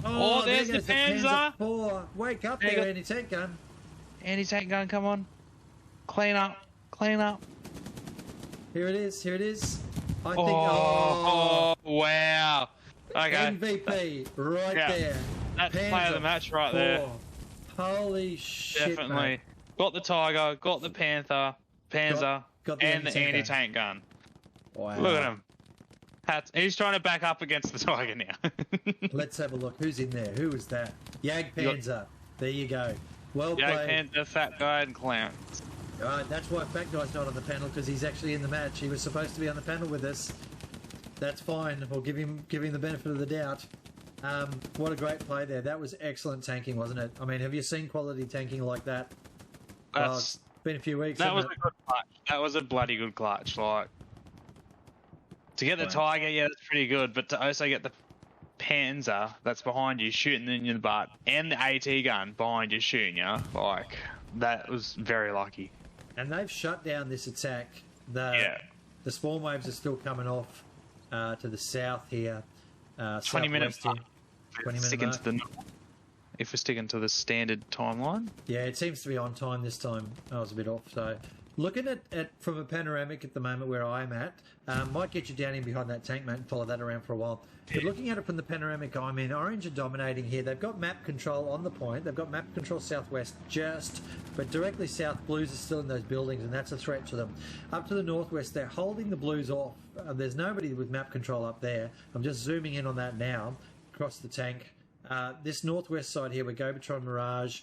Speaker 2: Oh, there's the Panzer.
Speaker 1: Wake up there, anti-tank gun.
Speaker 2: Anti-tank gun, come on. Clean up. Clean up.
Speaker 1: Here it is. Here it is. I think...
Speaker 2: Oh, wow. Okay.
Speaker 1: MVP right there.
Speaker 2: That's player of the match right there.
Speaker 1: Holy shit,
Speaker 2: Definitely.
Speaker 1: mate.
Speaker 2: Got the Tiger, got the Panzer,
Speaker 1: got the
Speaker 2: and the anti-tank gun.
Speaker 1: Wow.
Speaker 2: Look at him. He's trying to back up against the Tiger now.
Speaker 1: Let's have a look. Who's in there? Who is that? Jag Panzer. There you go. Well played.
Speaker 2: Jag Panzer, Fat Guy, and Clown.
Speaker 1: All right, that's why Fat Guy's not on the panel, because he's actually in the match. He was supposed to be on the panel with us. That's fine. We'll give him the benefit of the doubt. What a great play there. That was excellent tanking, wasn't it? I mean, have you seen quality tanking like that? It's been a few weeks.
Speaker 2: That was a good clutch. That was a bloody good clutch. Like, to get the Tiger, yeah, that's pretty good. But to also get the Panzer that's behind you shooting in your butt, and the AT gun behind you shooting you, like, that was very lucky.
Speaker 1: And they've shut down this attack. The spawn waves are still coming off to the south here.
Speaker 2: 20 minutes.
Speaker 1: 20 minutes.
Speaker 2: If we're sticking to the standard timeline.
Speaker 1: Yeah, it seems to be on time this time. I was a bit off. So, looking at from a panoramic at the moment where I'm at, might get you down in behind that tank, mate, and follow that around for a while. But looking at it from the panoramic, I mean, Orange are dominating here. They've got map control on the point. They've got map control southwest but directly south, Blues are still in those buildings, and that's a threat to them. Up to the northwest, they're holding the Blues off. There's nobody with map control up there. I'm just zooming in on that now, across the tank. This northwest side here, where Gobotron, Mirage,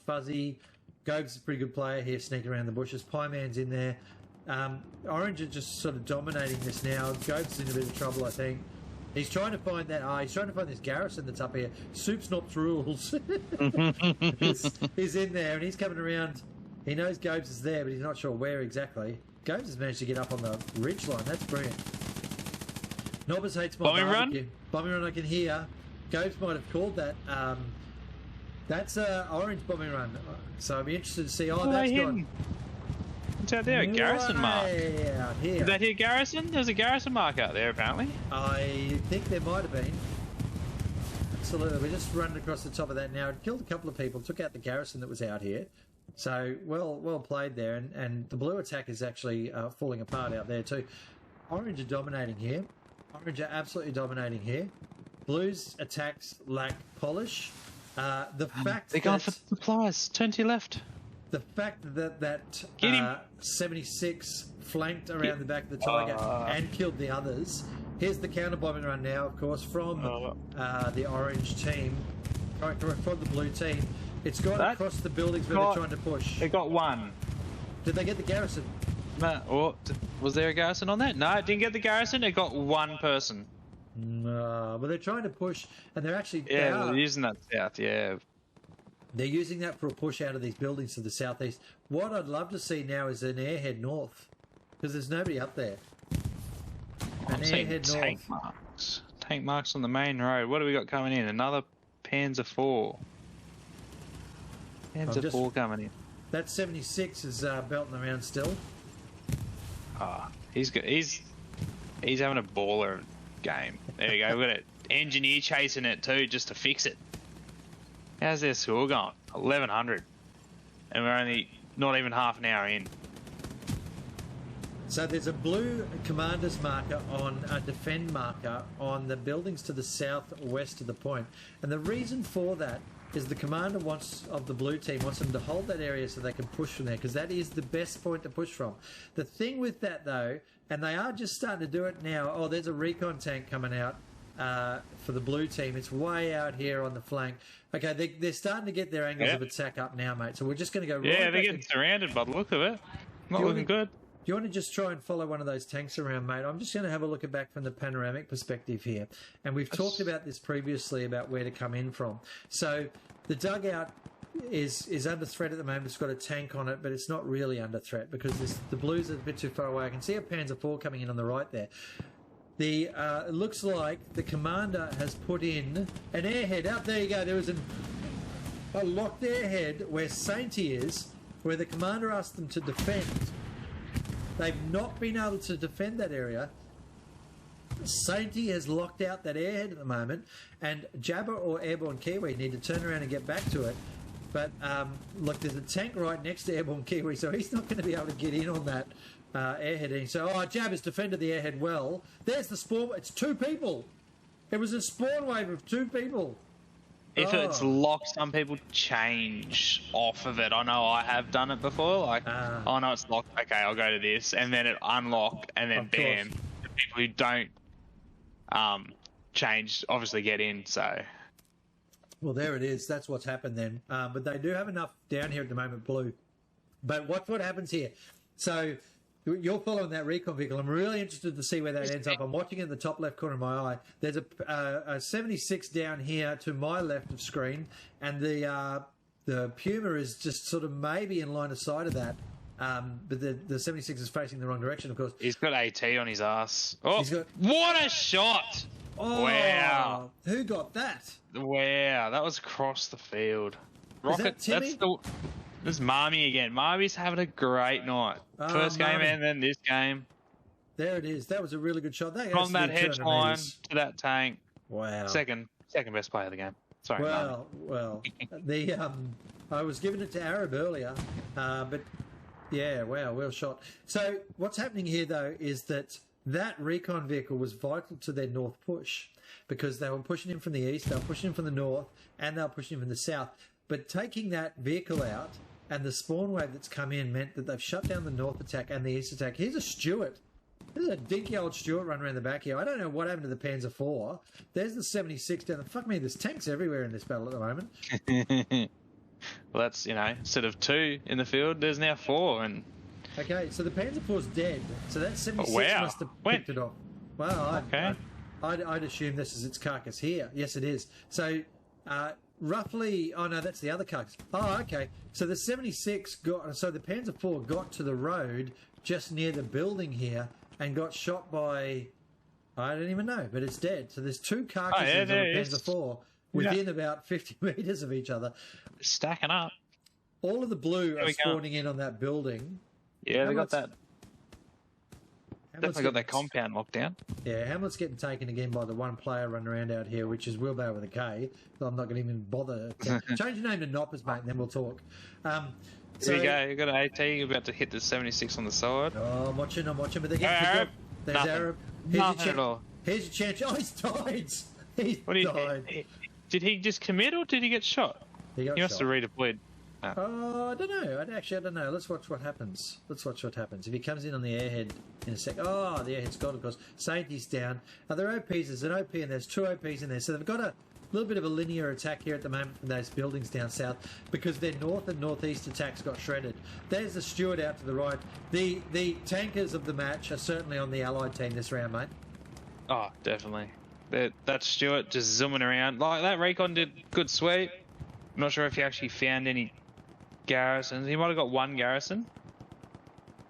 Speaker 1: Fuzzy, Gob's a pretty good player here, sneaking around the bushes. Pieman's in there. Orange are just sort of dominating this now. Gob's in a bit of trouble, I think. He's trying to find that. He's trying to find this garrison that's up here. Soup Snops rules. He's in there, and he's coming around. He knows Gobes is there, but he's not sure where exactly. Gobes has managed to get up on the ridge line. That's brilliant. Nobbers hates my
Speaker 2: bombing
Speaker 1: barbecue.
Speaker 2: run.
Speaker 1: Bombing run, I can hear. Gobes might have called that. That's Orange bombing run. So I'd be interested to see. Oh, that's
Speaker 2: him. It's out there, a garrison mark.
Speaker 1: Out here.
Speaker 2: Is that here garrison? There's a garrison mark out there, apparently.
Speaker 1: I think there might have been. Absolutely. We're just running across the top of that now. It killed a couple of people, took out the garrison that was out here. So, well played there. And the blue attack is actually falling apart out there too. Orange are dominating here. Orange are absolutely dominating here. Blues attacks lack polish. The fact
Speaker 2: they're going for supplies. Turn to your left.
Speaker 1: The fact that
Speaker 2: Get him.
Speaker 1: 76 flanked around the back of the Tiger and killed the others. Here's the counter bombing run now, of course, from the Orange team, from the Blue team. It's gone across the buildings where they're trying to push.
Speaker 2: They got one.
Speaker 1: Did they get the garrison?
Speaker 2: No. Was there a garrison on that? No, it didn't get the garrison. It got one person.
Speaker 1: No, but they're trying to push, and they're actually
Speaker 2: they're using that south. Yeah.
Speaker 1: They're using that for a push out of these buildings to the southeast. What I'd love to see now is an airhead north, because there's nobody up there.
Speaker 2: I'm seeing tank marks. Tank marks on the main road. What do we got coming in? Another Panzer IV. Panzer IV coming in.
Speaker 1: That 76 is belting around still.
Speaker 2: He's having a baller game. There we go. We've got an engineer chasing it too, just to fix it. How's their score going? 1100, and we're only not even half an hour in.
Speaker 1: So there's a blue commander's marker on a defend marker on the buildings to the southwest of the point, and the reason for that is the commander of the blue team wants them to hold that area so they can push from there, because that is the best point to push from. The thing with that though, and they are just starting to do it now. Oh, there's a recon tank coming out for the blue team. It's way out here on the flank. Okay, they're starting to get their angles of attack up now, mate. So we're just going to go right
Speaker 2: they're getting surrounded by the look of it. Not looking good.
Speaker 1: Do you want to just try and follow one of those tanks around, mate? I'm just going to have a look at back from the panoramic perspective here. And we've talked about this previously, about where to come in from. So the dugout is under threat at the moment. It's got a tank on it, but it's not really under threat because the blues are a bit too far away. I can see a Panzer IV coming in on the right there. It looks like the commander has put in an airhead. Up there you go. There was a locked airhead where Sainte is, where the commander asked them to defend. They've not been able to defend that area. Sainte has locked out that airhead at the moment, and Jabba or Airborne Kiwi need to turn around and get back to it. But look, there's a tank right next to Airborne Kiwi, so he's not going to be able to get in on that airhead. And so, Jabba's defended the airhead well. There's the spawn. It's 2 people. It was a spawn wave of 2 people.
Speaker 2: If it's locked, some people change off of it. I know I have done it before. Like, oh no, it's locked. Okay, I'll go to this, and then it unlock, and then bam. The people who don't change, obviously get in. So
Speaker 1: Well, there it is. That's what's happened then. But they do have enough down here at the moment, blue. But watch what happens here. So you're following that recon vehicle. I'm really interested to see where that ends up. I'm watching in the top left corner of my eye. There's a 76 down here to my left of screen, and the Puma is just sort of maybe in line of sight of that. But the 76 is facing the wrong direction, of course.
Speaker 2: he's got AT on his ass. Oh,
Speaker 1: He's got-
Speaker 2: what a shot!
Speaker 1: Oh,
Speaker 2: Wow.
Speaker 1: Who got that?
Speaker 2: Wow, that was across the field. Rocket,
Speaker 1: Timmy?
Speaker 2: This is Marmy again. Marmy's having a great night.
Speaker 1: Oh,
Speaker 2: First game
Speaker 1: Marmy.
Speaker 2: and then this game.
Speaker 1: There it is. That was a really good shot. That has
Speaker 2: From
Speaker 1: to
Speaker 2: that
Speaker 1: be
Speaker 2: hedge
Speaker 1: 200
Speaker 2: line
Speaker 1: metres.
Speaker 2: to that tank.
Speaker 1: Wow.
Speaker 2: Second best player of the game. Sorry, Marmy.
Speaker 1: Well, I was giving it to Arab earlier, but yeah, wow, well shot. So what's happening here though is that recon vehicle was vital to their north push because they were pushing in from the east, they were pushing in from the north, and they were pushing in from the south. But taking that vehicle out and the spawn wave that's come in meant that they've shut down the north attack and the east attack. Here's a Stuart. There's a dinky old Stuart running around the back here. I don't know what happened to the Panzer IV. There's the 76 down. Fuck me, there's tanks everywhere in this battle at the moment.
Speaker 2: Well, that's, instead of 2 in the field, there's now 4. And
Speaker 1: Okay, so the Panzer IV's dead. So that 76
Speaker 2: wow.
Speaker 1: must have
Speaker 2: When?
Speaker 1: picked it off. Well,
Speaker 2: Okay.
Speaker 1: I'd assume this is its carcass here. Yes, it is. So roughly, oh no, that's the other carcass. Oh, okay. So the 76 so the Panzer IV got to the road just near the building here and got shot by, I don't even know, but it's dead. So there's 2 carcasses of the Panzer IV within about 50 metres of each other.
Speaker 2: stacking up.
Speaker 1: All of the blue
Speaker 2: There
Speaker 1: are
Speaker 2: we go.
Speaker 1: spawning in on that building.
Speaker 2: Yeah, they got
Speaker 1: Hamlet's-
Speaker 2: that.
Speaker 1: Hamlet's
Speaker 2: Definitely got that
Speaker 1: getting-
Speaker 2: compound locked down.
Speaker 1: Yeah, Hamlet's getting taken again by the one player running around out here, which is Wilbur with a K. So I'm not going to even bother. Change your name to Noppers, mate, and then we'll talk.
Speaker 2: There you go. You got an AT. You're about to hit the 76 on the side.
Speaker 1: Oh, I'm watching, but they're getting
Speaker 2: Arab.
Speaker 1: There's
Speaker 2: Nothing.
Speaker 1: Arab.
Speaker 2: Nothing at all.
Speaker 1: Here's your chance. Oh, he's died. He's
Speaker 2: What do you?
Speaker 1: died.
Speaker 2: Did he just commit or did he get shot?
Speaker 1: He got
Speaker 2: He must
Speaker 1: shot.
Speaker 2: have redeployed.
Speaker 1: Oh, I don't know. I don't know. Let's watch what happens. If he comes in on the airhead in a sec. Oh, the airhead's gone, of course. Saintie's down. Now, there are OPs. There's an OP and there's 2 OPs in there. So they've got a little bit of a linear attack here at the moment from those buildings down south because their north and northeast attacks got shredded. There's the Stuart out to the right. The tankers of the match are certainly on the Allied team this round, mate.
Speaker 2: Oh, definitely. That Stuart just zooming around. Like, that recon did good sweep. I'm not sure if he actually found any garrisons. He might have got 1 garrison.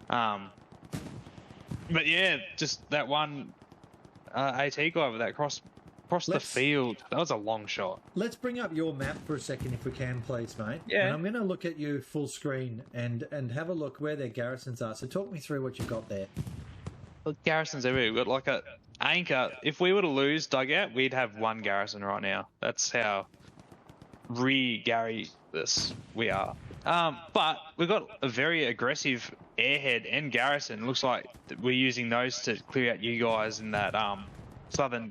Speaker 2: But yeah, just that one AT guy with that cross the field. That was a long shot.
Speaker 1: Let's bring up your map for a second, if we can, please, mate.
Speaker 2: Yeah.
Speaker 1: And I'm going to look at you full screen and have a look where their garrisons are. So talk me through what you've got there.
Speaker 2: Garrisons everywhere. We've got like a anchor. If we were to lose dugout, we'd have 1 garrison right now. That's how Gary this we are. But we've got a very aggressive airhead and garrison. Looks like we're using those to clear out you guys in that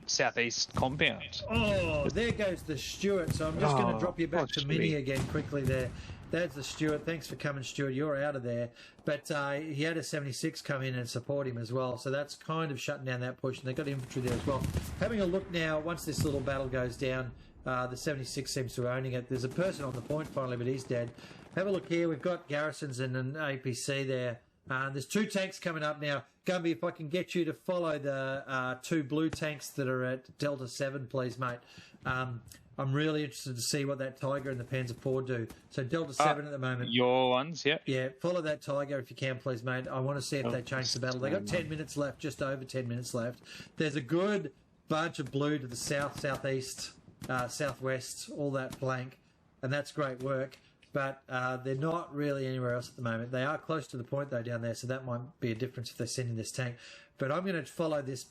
Speaker 2: southeast compound.
Speaker 1: Oh, there goes the Stuart. So I'm just going to drop you back to Mini
Speaker 2: sweet.
Speaker 1: again quickly there. There's the Stuart. Thanks for coming, Stuart. You're out of there. But he had a 76 come in and support him as well. So that's kind of shutting down that push. And they've got infantry there as well. Having a look now, once this little battle goes down, the 76 seems to be owning it. There's a person on the point finally, but he's dead. Have a look here. We've got garrisons and an APC there. There's 2 tanks coming up now. Gumby, if I can get you to follow the 2 blue tanks that are at Delta 7, please, mate. I'm really interested to see what that Tiger and the Panzer IV do. So Delta 7 at the moment.
Speaker 2: Your ones, yeah.
Speaker 1: Yeah, follow that Tiger if you can, please, mate. I want to see if they change the battle. They got 10 minutes left, just over 10 minutes left. There's a good bunch of blue to the south, southeast, southwest, all that flank, and that's great work. But they're not really anywhere else at the moment. They are close to the point, though, down there, so that might be a difference if they're sending this tank. But I'm going to follow this,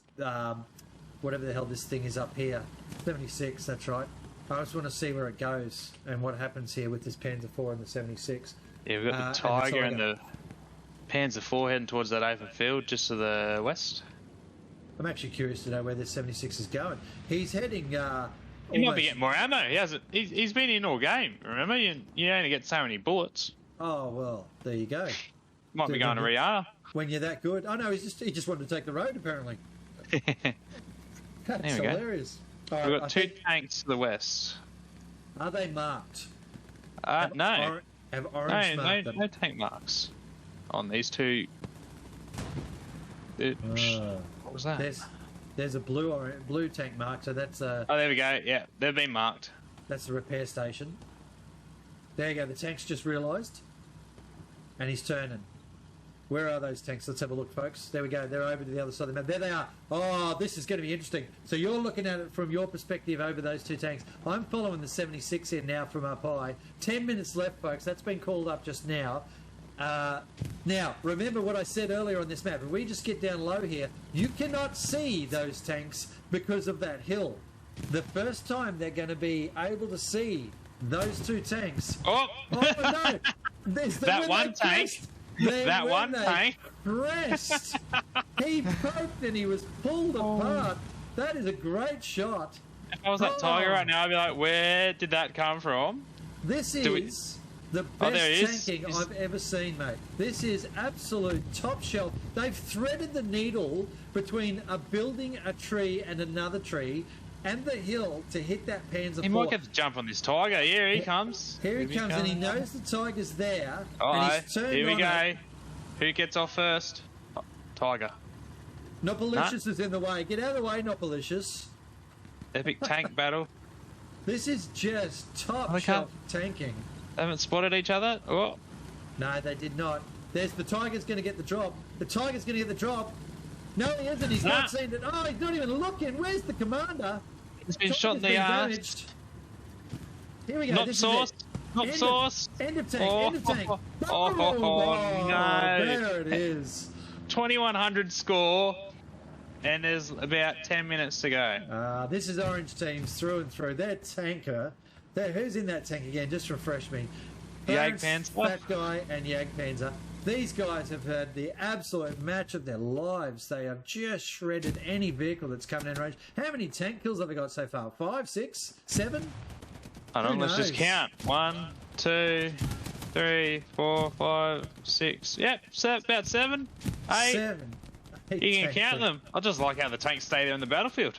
Speaker 1: whatever the hell this thing is up here. 76, that's right. I just want to see where it goes and what happens here with this Panzer IV and the 76.
Speaker 2: Yeah, we've got the Tiger and the Panzer IV heading towards that open field just to the west.
Speaker 1: I'm actually curious to know where this 76 is going. He's heading...
Speaker 2: He might be getting more ammo. He hasn't. He's been in all game. Remember, you only get so many bullets.
Speaker 1: Oh, well, there you go.
Speaker 2: Might be going to Riyadh.
Speaker 1: When you're that good. Oh, no, he just wanted to take the road, apparently. That's
Speaker 2: There we go.
Speaker 1: hilarious. All
Speaker 2: We've
Speaker 1: right,
Speaker 2: got two tanks to the west.
Speaker 1: are they marked?
Speaker 2: No.
Speaker 1: Have orange marked them?
Speaker 2: No tank marks on these two. What was that?
Speaker 1: There's a blue tank marked, so that's
Speaker 2: Oh, there we go. Yeah, they've been marked.
Speaker 1: that's the repair station. There you go. The tank's just realised, and he's turning. Where are those tanks? Let's have a look, folks. There we go. They're over to the other side of the map. There they are. Oh, this is going to be interesting. So you're looking at it from your perspective over those two tanks. I'm following the 76 in now from up high. 10 minutes left, folks. That's been called up just now. Now, remember what I said earlier on this map. If we just get down low here, you cannot see those tanks because of that hill. The first time they're going to be able to see those two tanks.
Speaker 2: Oh,
Speaker 1: no!
Speaker 2: that one tank. That one tank.
Speaker 1: Crest. He poked and he was pulled apart. That is a great shot.
Speaker 2: If I was that tiger right now, I'd be like, where did that come from?
Speaker 1: This is the best tanking I've ever seen, mate. This is absolute top shelf. They've threaded the needle between a building, a tree, and another tree, and the hill to hit that Panzer IV.
Speaker 2: He might get to jump on this tiger. Here he comes.
Speaker 1: Here he comes, and he knows the tiger's there.
Speaker 2: Oh,
Speaker 1: and he's turned
Speaker 2: here we
Speaker 1: on
Speaker 2: go.
Speaker 1: it.
Speaker 2: Who gets off first? Tiger.
Speaker 1: Nopalicious is in the way. Get out of the way, Nopalicious.
Speaker 2: Epic tank battle.
Speaker 1: This is just top shelf tanking.
Speaker 2: They haven't spotted each other? Oh.
Speaker 1: No, they did not. There's the tiger's going to get the drop. The tiger's going to get the drop. No, he isn't. He's not seen it. Oh, he's not even looking. Where's the commander?
Speaker 2: He's been shot in the ass.
Speaker 1: Here we go.
Speaker 2: Not sauce. Not sauce.
Speaker 1: End of tank. End of tank.
Speaker 2: Oh, no.
Speaker 1: There it is.
Speaker 2: 2100 score. And there's about 10 minutes to go.
Speaker 1: This is orange teams through and through. Their tanker. Who's in that tank again? Just refresh me.
Speaker 2: Jagdpanzer.
Speaker 1: Fat guy and Jagdpanzer. These guys have had the absolute match of their lives. They have just shredded any vehicle that's coming in range. How many tank kills have they got so far? 5, 6, 7?
Speaker 2: Hold on, let's just count. 1, 2, 3, 4, 5, 6. Yep, about 7, 8.
Speaker 1: 7.
Speaker 2: You can count them. I just like how the tanks stay there in the battlefield.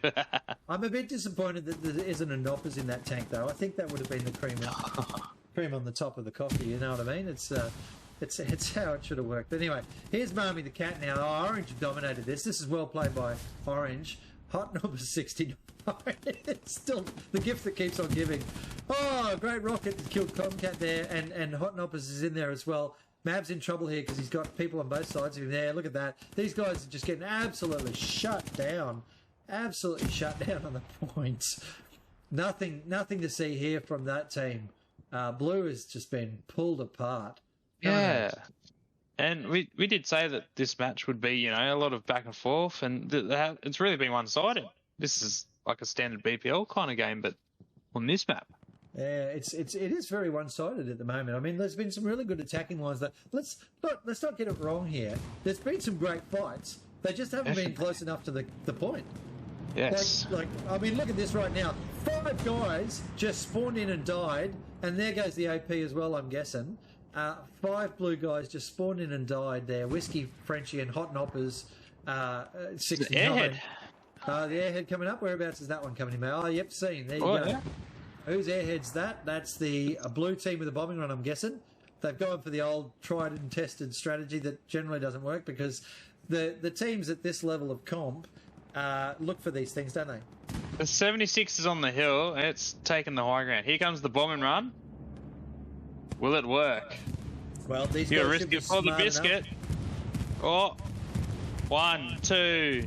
Speaker 1: I'm a bit disappointed that there isn't a Noppers in that tank, though. I think that would have been the cream on the top of the coffee. You know what I mean? It's how it should have worked. But anyway, here's Marmy the cat now. Oh, Orange dominated this. This is well played by Orange. Hot number 69. It's still the gift that keeps on giving. Oh, great rocket that killed Comcat there, and Hot Noppers is in there as well. Mav's in trouble here because he's got people on both sides of him there. Look at that. These guys are just getting absolutely shut down. Absolutely shut down on the points. Nothing to see here from that team. Blue has just been pulled apart.
Speaker 2: Yeah. And we did say that this match would be, a lot of back and forth, and it's really been one-sided. This is like a standard BPL kind of game, but on this map.
Speaker 1: Yeah, it is very one-sided at the moment. I mean, there's been some really good attacking lines. That let's not get it wrong here. There's been some great fights. They just haven't been close enough to the point.
Speaker 2: Yes.
Speaker 1: I mean, look at this right now. 5 guys just spawned in and died, and there goes the AP as well, I'm guessing. 5 blue guys just spawned in and died there. Whiskey, Frenchie, and Hot Noppers. 69.
Speaker 2: Airhead.
Speaker 1: The Airhead coming up. Whereabouts is that one coming in? Oh, yep, seen. There you go. Yeah. Whose Airhead's that? That's the blue team with a bombing run, I'm guessing. They've gone for the old tried and tested strategy that generally doesn't work because the teams at this level of comp look for these things, don't they?
Speaker 2: The 76 is on the hill, and it's taken the high ground. Here comes the bombing run. Will it work?
Speaker 1: Well, these
Speaker 2: you
Speaker 1: guys
Speaker 2: risk it for the biscuit. Oh, 1, 2,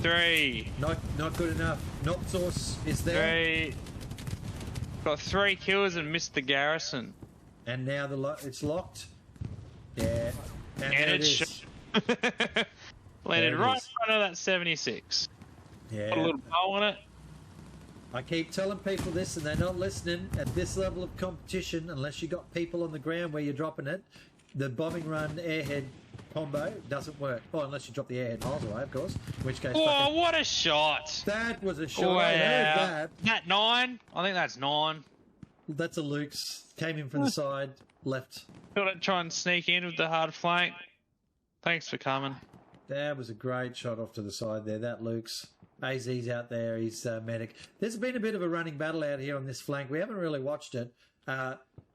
Speaker 2: 3.
Speaker 1: Not good enough. Not sauce is there.
Speaker 2: 3. Got 3 kills and missed the garrison.
Speaker 1: And now it's locked. Yeah. And
Speaker 2: it's
Speaker 1: is.
Speaker 2: landed right in front of that 76.
Speaker 1: Yeah.
Speaker 2: Put a little bow on it.
Speaker 1: I keep telling people this and they're not listening. At this level of competition, unless you got people on the ground where you're dropping it, the bombing run airhead combo doesn't work. Oh, unless you drop the airhead miles away, of course. In which case,
Speaker 2: oh, what a shot!
Speaker 1: That was a shot.
Speaker 2: Wow.
Speaker 1: I heard
Speaker 2: that 9? I think that's 9.
Speaker 1: That's a Luke's. Came in from the side, left.
Speaker 2: Got to try and sneak in with the hard flank. Thanks for coming.
Speaker 1: That was a great shot off to the side there. That Luke's. AZ's out there. He's medic. There's been a bit of a running battle out here on this flank. We haven't really watched it.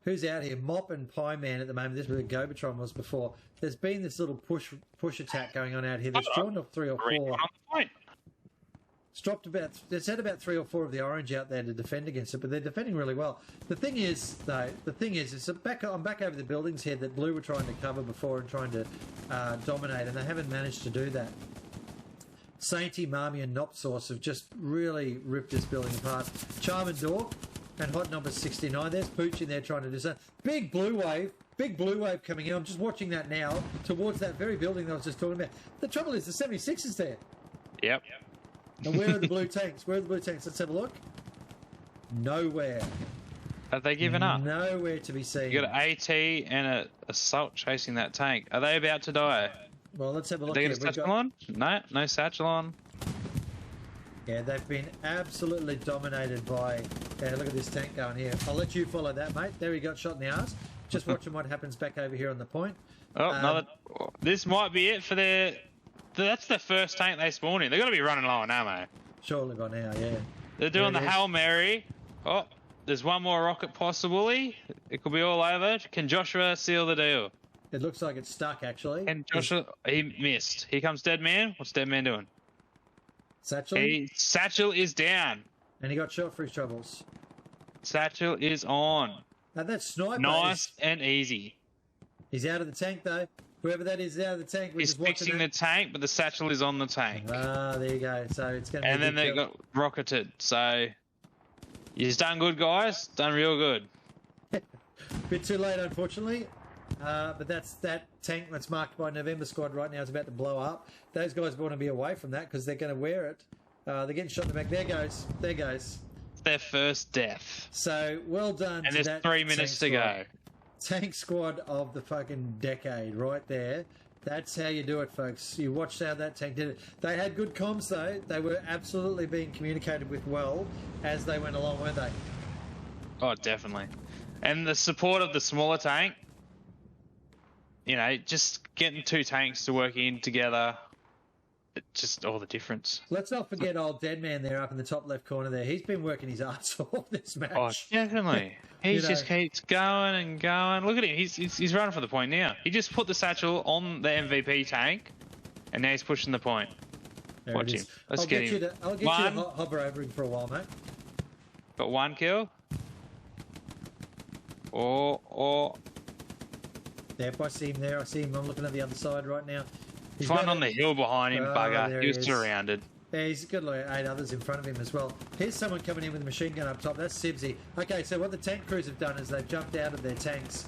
Speaker 1: Who's out here? Mop and Pie Man at the moment. This is where Gobotron was before. There's been this little push attack going on out here. There's drawn off 3 or 4. It's had about 3 or 4 of the orange out there to defend against it, but they're defending really well. The thing is, though, I'm back over the buildings here that Blue were trying to cover before and trying to dominate, and they haven't managed to do that. Sainte, Marmy, and Nopsource have just really ripped this building apart. Charm and Dork and Hot Number 69. There's Pooch in there trying to do something. Big blue wave coming in. I'm just watching that now towards that very building that I was just talking about. The trouble is the 76 is there.
Speaker 2: Yep.
Speaker 1: And where are the blue tanks? Where are the blue tanks? Let's have a look. Nowhere.
Speaker 2: Have they given up?
Speaker 1: Nowhere to be seen.
Speaker 2: You got an AT and an assault chasing that tank. Are they about to die?
Speaker 1: Well, let's have a look.
Speaker 2: Did they get a satchel on? No satchel on.
Speaker 1: Yeah, they've been absolutely dominated by... Yeah, look at this tank going here. I'll let you follow that, mate. There he got shot in the arse. Just watching what happens back over here on the point.
Speaker 2: Oh, this might be it for their... That's the first tank they spawn in. They've got to be running low on ammo.
Speaker 1: Surely by now, yeah.
Speaker 2: They're doing the Hail Mary. Oh, there's one more rocket possibly. It could be all over. Can Joshua seal the deal?
Speaker 1: It looks like it's stuck, actually.
Speaker 2: And Joshua, he missed. Here comes Dead Man. What's Dead Man doing?
Speaker 1: Satchel?
Speaker 2: Satchel is down.
Speaker 1: And he got shot for his troubles.
Speaker 2: Satchel is on.
Speaker 1: Now that sniper
Speaker 2: nice and easy.
Speaker 1: He's out of the tank, though. Whoever that is out of the tank.
Speaker 2: He's fixing the tank, but the satchel is on the tank.
Speaker 1: Ah, there you go. So it's going to be
Speaker 2: and then they got rocketed. So you've done good, guys. Done real good.
Speaker 1: Bit too late, unfortunately. But that's that tank that's marked by November Squad right now is about to blow up. Those guys want to be away from that because they're going to wear it. They're getting shot in the back. There goes.
Speaker 2: It's their first death.
Speaker 1: So well done.
Speaker 2: And there's 3 minutes to go.
Speaker 1: Tank squad of the fucking decade right there. That's how you do it, folks. You watched how that tank did it. They had good comms, though. They were absolutely being communicated with well as they went along, weren't they?
Speaker 2: Oh, definitely. And the support of the smaller tank, you know, just getting 2 tanks to work in together, it's just all the difference.
Speaker 1: Let's not forget old Dead Man there up in the top left corner there. He's been working his ass off this match.
Speaker 2: Oh, definitely. He just keeps going and going. Look at him. He's running for the point now. He just put the satchel on the MVP tank, and now he's pushing the point.
Speaker 1: There
Speaker 2: Watch him. Let's get him.
Speaker 1: I'll get you to hover over him for a while, mate.
Speaker 2: Got 1 kill. Oh.
Speaker 1: Yep, I see him there. I see him. I'm looking at the other side right now.
Speaker 2: He's one on the hill behind him, bugger. He was surrounded.
Speaker 1: Yeah, he's got like 8 others in front of him as well. Here's someone coming in with a machine gun up top. That's Sibsy. Okay, so what the tank crews have done is they've jumped out of their tanks.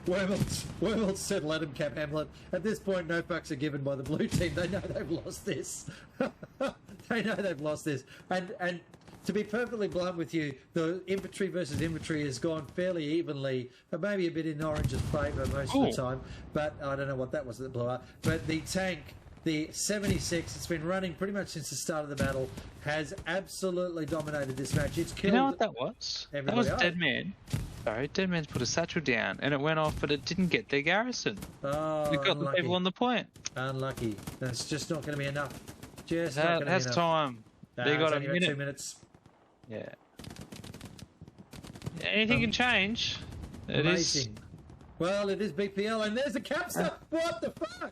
Speaker 1: Wormels said let him cap Hamlet. At this point, no fucks are given by the blue team. They know they've lost this. They know they've lost this. And to be perfectly blunt with you, the infantry versus infantry has gone fairly evenly, but maybe a bit in Orange's favour most of the time. But I don't know what that was that blew up. But the tank, the 76, it's been running pretty much since the start of the battle, has absolutely dominated this match. It's killed.
Speaker 2: You know what that was? That was Dead Man. Sorry, Dead Man's put a satchel down, and it went off, but it didn't get their garrison.
Speaker 1: Oh,
Speaker 2: we got the people on the point.
Speaker 1: Unlucky. That's just not going to be enough. Just not going to be enough.
Speaker 2: Time. They got a minute.
Speaker 1: 2 minutes.
Speaker 2: Yeah. Anything can change.
Speaker 1: Amazing. Well, it is BPL, and there's the capster. What the fuck?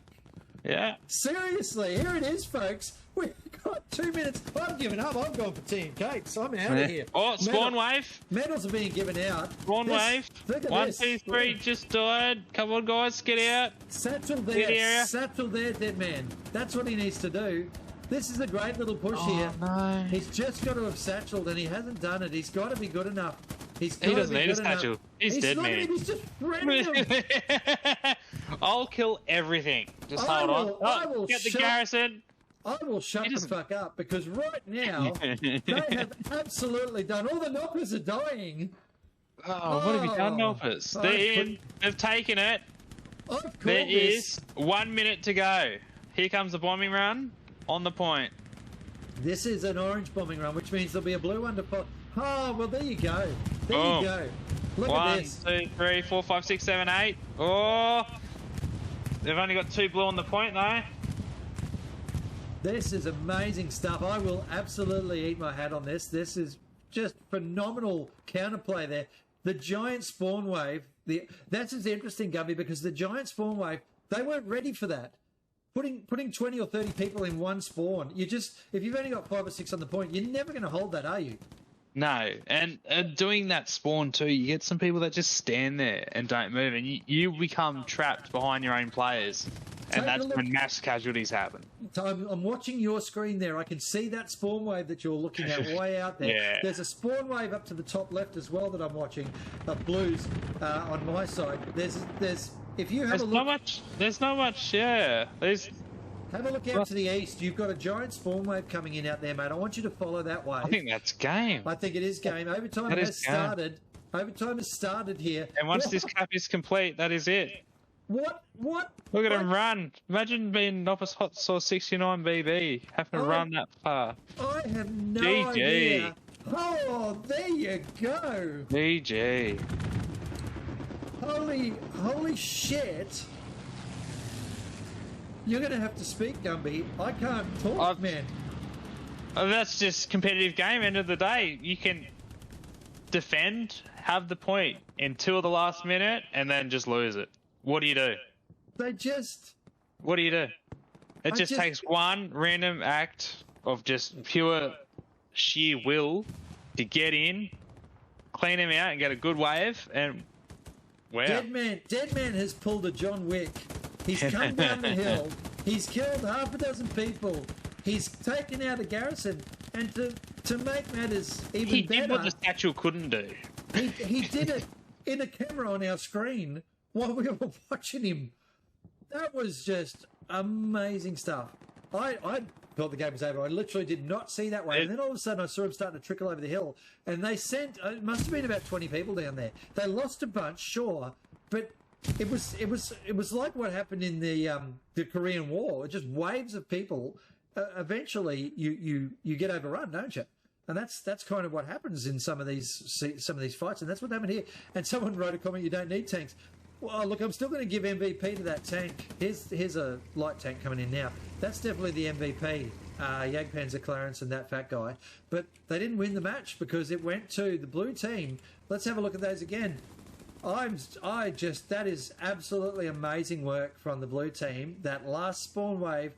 Speaker 2: Yeah.
Speaker 1: Seriously, here it is, folks. We've got 2 minutes. I've given up. I've gone for tea and cakes. I'm out of here.
Speaker 2: Oh, spawn wave.
Speaker 1: Medals are being given out.
Speaker 2: Spawn wave.
Speaker 1: Look at
Speaker 2: 1,
Speaker 1: this.
Speaker 2: 2, 3 just died. Come on, guys, get out.
Speaker 1: Satchel there. Satchel there, Dead Man. That's what he needs to do. This is a great little push here.
Speaker 2: No.
Speaker 1: He's just got to have satcheled, and he hasn't done it. He's got to be good enough.
Speaker 2: He doesn't need a satchel. He's Dead Man.
Speaker 1: He's just shredding him.
Speaker 2: I'll kill everything. Just hold on.
Speaker 1: I will
Speaker 2: get the garrison.
Speaker 1: I will shut the fuck up because right now they have absolutely done. All the knockers are dying.
Speaker 2: Oh, what have you done, Noppers? They're in. They've taken it. There is 1 minute to go. Here comes the bombing run. On the point.
Speaker 1: This is an orange bombing run, which means there'll be a blue one to pop. Oh, well, there you go. There you go. Look at this.
Speaker 2: 1, 2, 3, 4, 5, 6, 7, 8. Oh, they've only got 2 blue on the point, though.
Speaker 1: This is amazing stuff. I will absolutely eat my hat on this. This is just phenomenal counterplay there. The giant spawn wave. That's interesting, Gubby, because the giant spawn wave, they weren't ready for that. Putting 20 or 30 people in one spawn, if you've only got 5 or 6 on the point, you're never going to hold that, are you?
Speaker 2: No, and doing that spawn too, you get some people that just stand there and don't move, and you become trapped behind your own players, and that's when mass casualties happen.
Speaker 1: I'm watching your screen there. I can see that spawn wave that you're looking at way out there.
Speaker 2: Yeah.
Speaker 1: There's a spawn wave up to the top left as well that I'm watching. Blues on my side. There's if you have a look.
Speaker 2: There's not much. Yeah.
Speaker 1: Have a look out to the east. You've got a giant spawn wave coming in out there, mate. I want you to follow that wave.
Speaker 2: I think that's game.
Speaker 1: I think it is game. Overtime has started. Overtime has started here.
Speaker 2: And once this cap is complete, that is it.
Speaker 1: What?
Speaker 2: Look at him run. Imagine being Office Hot Sauce 69 BB, having to run that far.
Speaker 1: I have no
Speaker 2: GG.
Speaker 1: idea. Oh, there you go.
Speaker 2: GG.
Speaker 1: Holy shit. You're going to have to speak, Gumby. I can't talk, man.
Speaker 2: That's just competitive game. End of the day, you can defend, have the point until the last minute, and then just lose it. What do you do? What do you do? It just takes one random act of just pure sheer will to get in, clean him out, and get a good wave, and wow.
Speaker 1: Dead Man has pulled a John Wick. He's come down the hill. He's killed half a dozen people. He's taken out a garrison. And to make matters even better... He
Speaker 2: did what the statue couldn't do.
Speaker 1: He did it in a camera on our screen while we were watching him. That was just amazing stuff. I thought the game was over. I literally did not see that way. And then all of a sudden I saw him starting to trickle over the hill. And they sent... It must have been about 20 people down there. They lost a bunch, sure. But... It was like what happened in the Korean War. Just waves of people. Eventually, you get overrun, don't you? And that's kind of what happens in some of these fights, and that's what happened here. And someone wrote a comment: "You don't need tanks." Well, look, I'm still going to give MVP to that tank. Here's a light tank coming in now. That's definitely the MVP. Jagdpanzer Clarence and that fat guy. But they didn't win the match because it went to the blue team. Let's have a look at those again. That is absolutely amazing work from the blue team. That last spawn wave,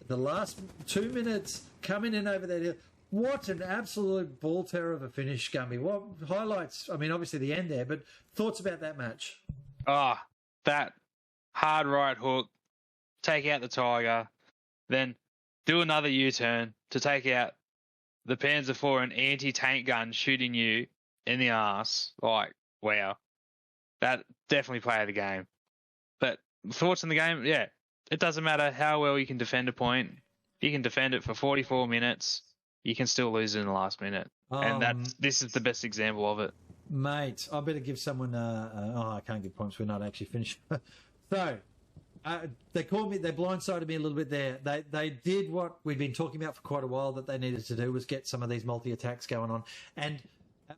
Speaker 1: the last 2 minutes coming in over there. What an absolute ball terror of a finish, Gumby. What highlights? I mean, obviously the end there, but thoughts about that match?
Speaker 2: That hard right hook, take out the Tiger, then do another U-turn to take out the Panzer IV and anti-tank gun shooting you in the arse. Like, wow. That definitely play of the game. But thoughts on the game? Yeah, it doesn't matter how well you can defend a point. You can defend it for 44 minutes. You can still lose it in the last minute. And this is the best example of it.
Speaker 1: Mate, I better give someone... I can't give points. We're not actually finished. So, they blindsided me a little bit there. They did what we'd been talking about for quite a while that they needed to do, was get some of these multi-attacks going on. And...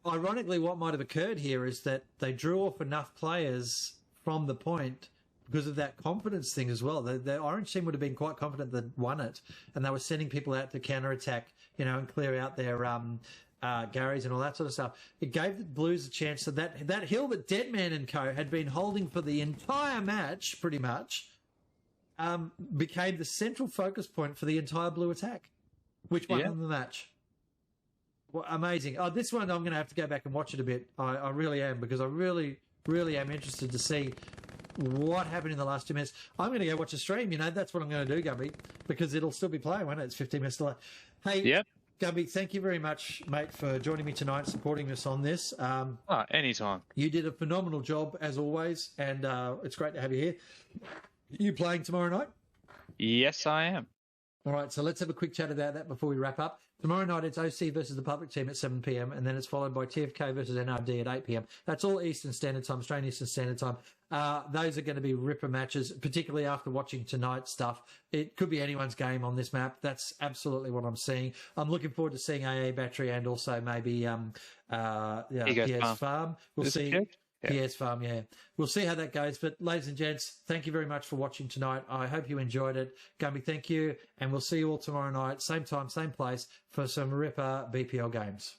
Speaker 1: ironically, what might have occurred here is that they drew off enough players from the point because of that confidence thing as well. The Orange team would have been quite confident that won it, and they were sending people out to counterattack, and clear out their Garys and all that sort of stuff. It gave the Blues a chance. So that hill that Deadman and co had been holding for the entire match, pretty much, became the central focus point for the entire Blue attack, which won them the match. Well, amazing. This one I'm going to have to go back and watch it a bit. I really am, because I really, really am interested to see what happened in the last 2 minutes. I'm going to go watch a stream. That's what I'm going to do, Gumby, because it'll still be playing, won't it? It's 15 minutes delay. Hey,
Speaker 2: yep.
Speaker 1: Gumby, thank you very much, mate, for joining me tonight, supporting us on this.
Speaker 2: Anytime.
Speaker 1: You did a phenomenal job, as always, and it's great to have you here. You playing tomorrow night?
Speaker 2: Yes, I am.
Speaker 1: All right, so let's have a quick chat about that before we wrap up. Tomorrow night, it's OC versus the public team at 7 p.m, and then it's followed by TFK versus NRD at 8 p.m. That's all Eastern Standard Time, Australian Eastern Standard Time. Those are going to be ripper matches, particularly after watching tonight's stuff. It could be anyone's game on this map. That's absolutely what I'm seeing. I'm looking forward to seeing AA Battery and also maybe PS Farm. We'll see. PS Farm, yeah. We'll see how that goes. But ladies and gents, thank you very much for watching tonight. I hope you enjoyed it. Gumby, thank you. And we'll see you all tomorrow night, same time, same place, for some ripper BPL games.